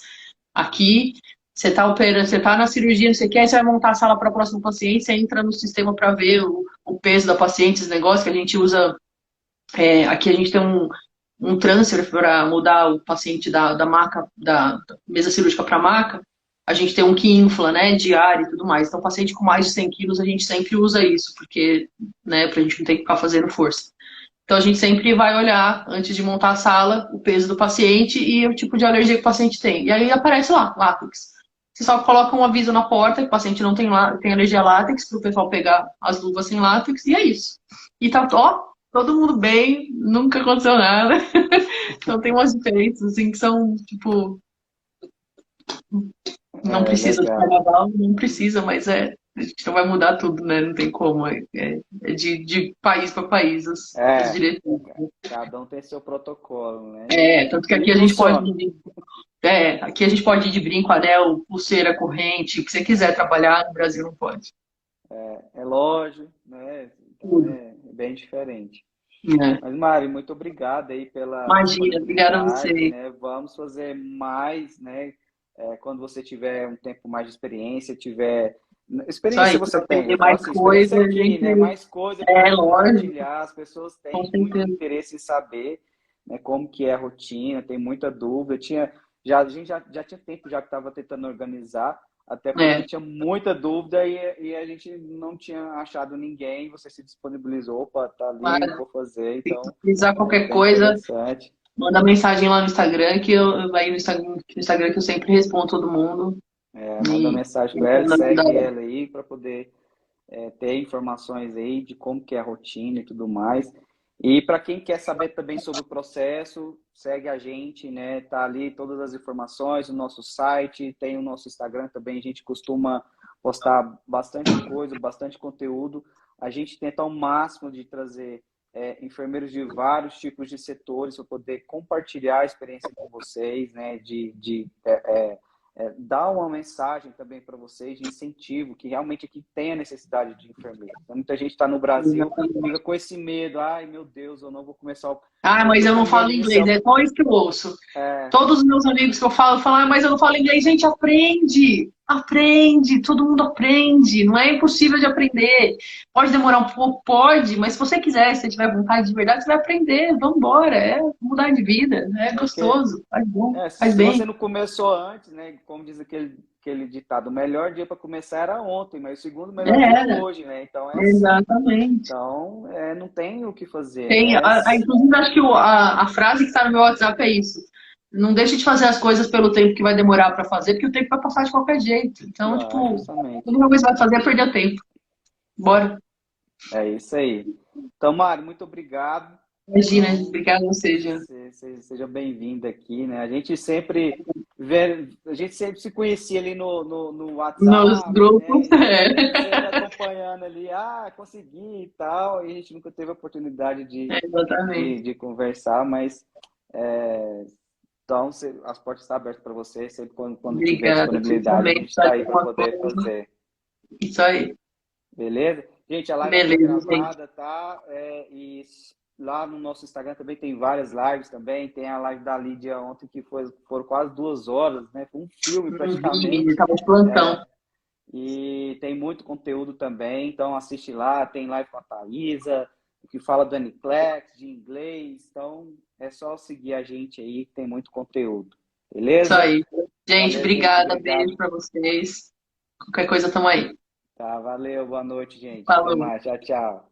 S2: Aqui, você tá operando, você tá na cirurgia, não sei o que, aí você vai montar a sala para o próximo paciente, você entra no sistema para ver o peso da paciente, esse negócio que a gente usa. Aqui a gente tem um transfer para mudar o paciente da maca, da mesa cirúrgica para maca. A gente tem um que infla, né, diário e tudo mais. Então, paciente com mais de 100 quilos, a gente sempre usa isso, porque, né, pra gente não ter que ficar fazendo força. Então, a gente sempre vai olhar, antes de montar a sala, o peso do paciente e o tipo de alergia que o paciente tem. E aí aparece lá, látex. Você só coloca um aviso na porta que o paciente não tem alergia a látex, para o pessoal pegar as luvas sem látex, e é isso. E tá, ó, todo mundo bem, nunca aconteceu nada. Então tem umas diferenças, assim, que são, tipo, não precisa do
S3: Legal.
S2: carnaval, não precisa, mas a gente não vai mudar tudo, né? Não tem como. É de país para país as
S3: É,
S2: diretrizes.
S3: cada um tem seu protocolo, né?
S2: Tanto que
S3: E
S2: aqui a gente pode
S3: funciona.
S2: aqui a gente pode ir de brinco, anel, pulseira, corrente, o que você quiser trabalhar, no Brasil não pode.
S3: É lógico, né? Então
S2: Tudo.
S3: é bem diferente.
S2: É.
S3: Mas, Mari, muito obrigado aí pela
S2: Imagina, obrigada a
S3: disponibilidade,
S2: você.
S3: né? Vamos fazer mais, né? Quando você tiver um tempo mais de experiência, tiver.
S2: Isso
S3: Experiência
S2: aí, para
S3: você tem, eu
S2: aprender
S3: falo
S2: mais
S3: assim, experiência
S2: coisa, a
S3: aqui,
S2: gente
S3: né? Mais coisa para
S2: lógico,
S3: compartilhar. As pessoas
S2: com
S3: têm muito
S2: certeza.
S3: interesse em saber, né, como que é a rotina, tem muita dúvida. A gente já tinha tempo já que estava tentando organizar, até porque
S2: É,
S3: tinha muita dúvida e a gente não tinha achado ninguém. Você se disponibilizou para estar ali,
S2: claro,
S3: vou fazer,
S2: se
S3: então
S2: precisar
S3: é
S2: qualquer
S3: bem
S2: coisa,
S3: interessante.
S2: manda mensagem lá no Instagram, que eu vai no Instagram que eu sempre respondo todo mundo.
S3: Manda
S2: E
S3: mensagem para ela,
S2: tentando ajudar
S3: segue
S2: ela.
S3: ela aí para poder ter informações aí de como que é a rotina e tudo mais. E para quem quer saber também sobre o processo, segue a gente, né? Tá ali todas as informações, o nosso site, tem o nosso Instagram também, a gente costuma postar bastante coisa, bastante conteúdo. A gente tenta ao máximo de trazer enfermeiros de vários tipos de setores para poder compartilhar a experiência com vocês, né? Dar uma mensagem também para vocês de incentivo, que realmente aqui tem a necessidade de enfermeiro. Então, muita gente está no Brasil, fica com esse medo, ai meu Deus, eu não vou começar o...
S2: Ah, mas eu não falo inglês, é só isso que eu ouço. Todos os meus amigos que eu falo, ah, mas eu não falo inglês. Gente, aprende! Aprende! Todo mundo aprende. Não é impossível de aprender. Pode demorar um pouco, pode, mas se você quiser, se você tiver vontade de verdade, você vai aprender. Vamos embora, é mudar de vida, é gostoso, faz bom, faz
S3: se
S2: bem.
S3: você não começou antes, né? Como diz aquele ditado, o melhor dia para começar era ontem, mas o segundo melhor dia é hoje, né? Então é assim.
S2: Exatamente.
S3: Então, não tem o que fazer.
S2: Tem,
S3: Né?
S2: inclusive, acho que a frase que está no meu WhatsApp é isso. Não deixe de fazer as coisas pelo tempo que vai demorar para fazer, porque o tempo vai passar de qualquer jeito. Então,
S3: justamente.
S2: tudo que você vai fazer é perder tempo. Bora.
S3: É isso aí. Então, Mari, muito obrigado.
S2: Imagina, obrigado a você, Jean.
S3: Seja bem-vinda aqui, né? A gente sempre se conhecia ali no WhatsApp.
S2: Nos grupos,
S3: né? Sempre acompanhando ali, consegui e tal, e a gente nunca teve a oportunidade de conversar, mas então as portas estão abertas para você, sempre quando tiver disponibilidade, a gente está aí para poder fazer.
S2: Isso aí.
S3: Beleza? Gente, a live está gravada, tá? E lá no nosso Instagram também tem várias lives também. Tem a live da Lídia ontem que foram quase 2 horas, né? Foi um filme praticamente.
S2: Estava de plantão.
S3: E tem muito conteúdo também, então assiste lá. Tem live com a Thaisa, que fala do Aniclex, de inglês. Então é só seguir a gente aí, que tem muito conteúdo. Beleza?
S2: Isso aí. Gente, obrigada. Beijo para vocês. Qualquer coisa, tamo aí.
S3: Tá, valeu. Boa noite, gente.
S2: Falou.
S3: Até mais. Tchau, tchau.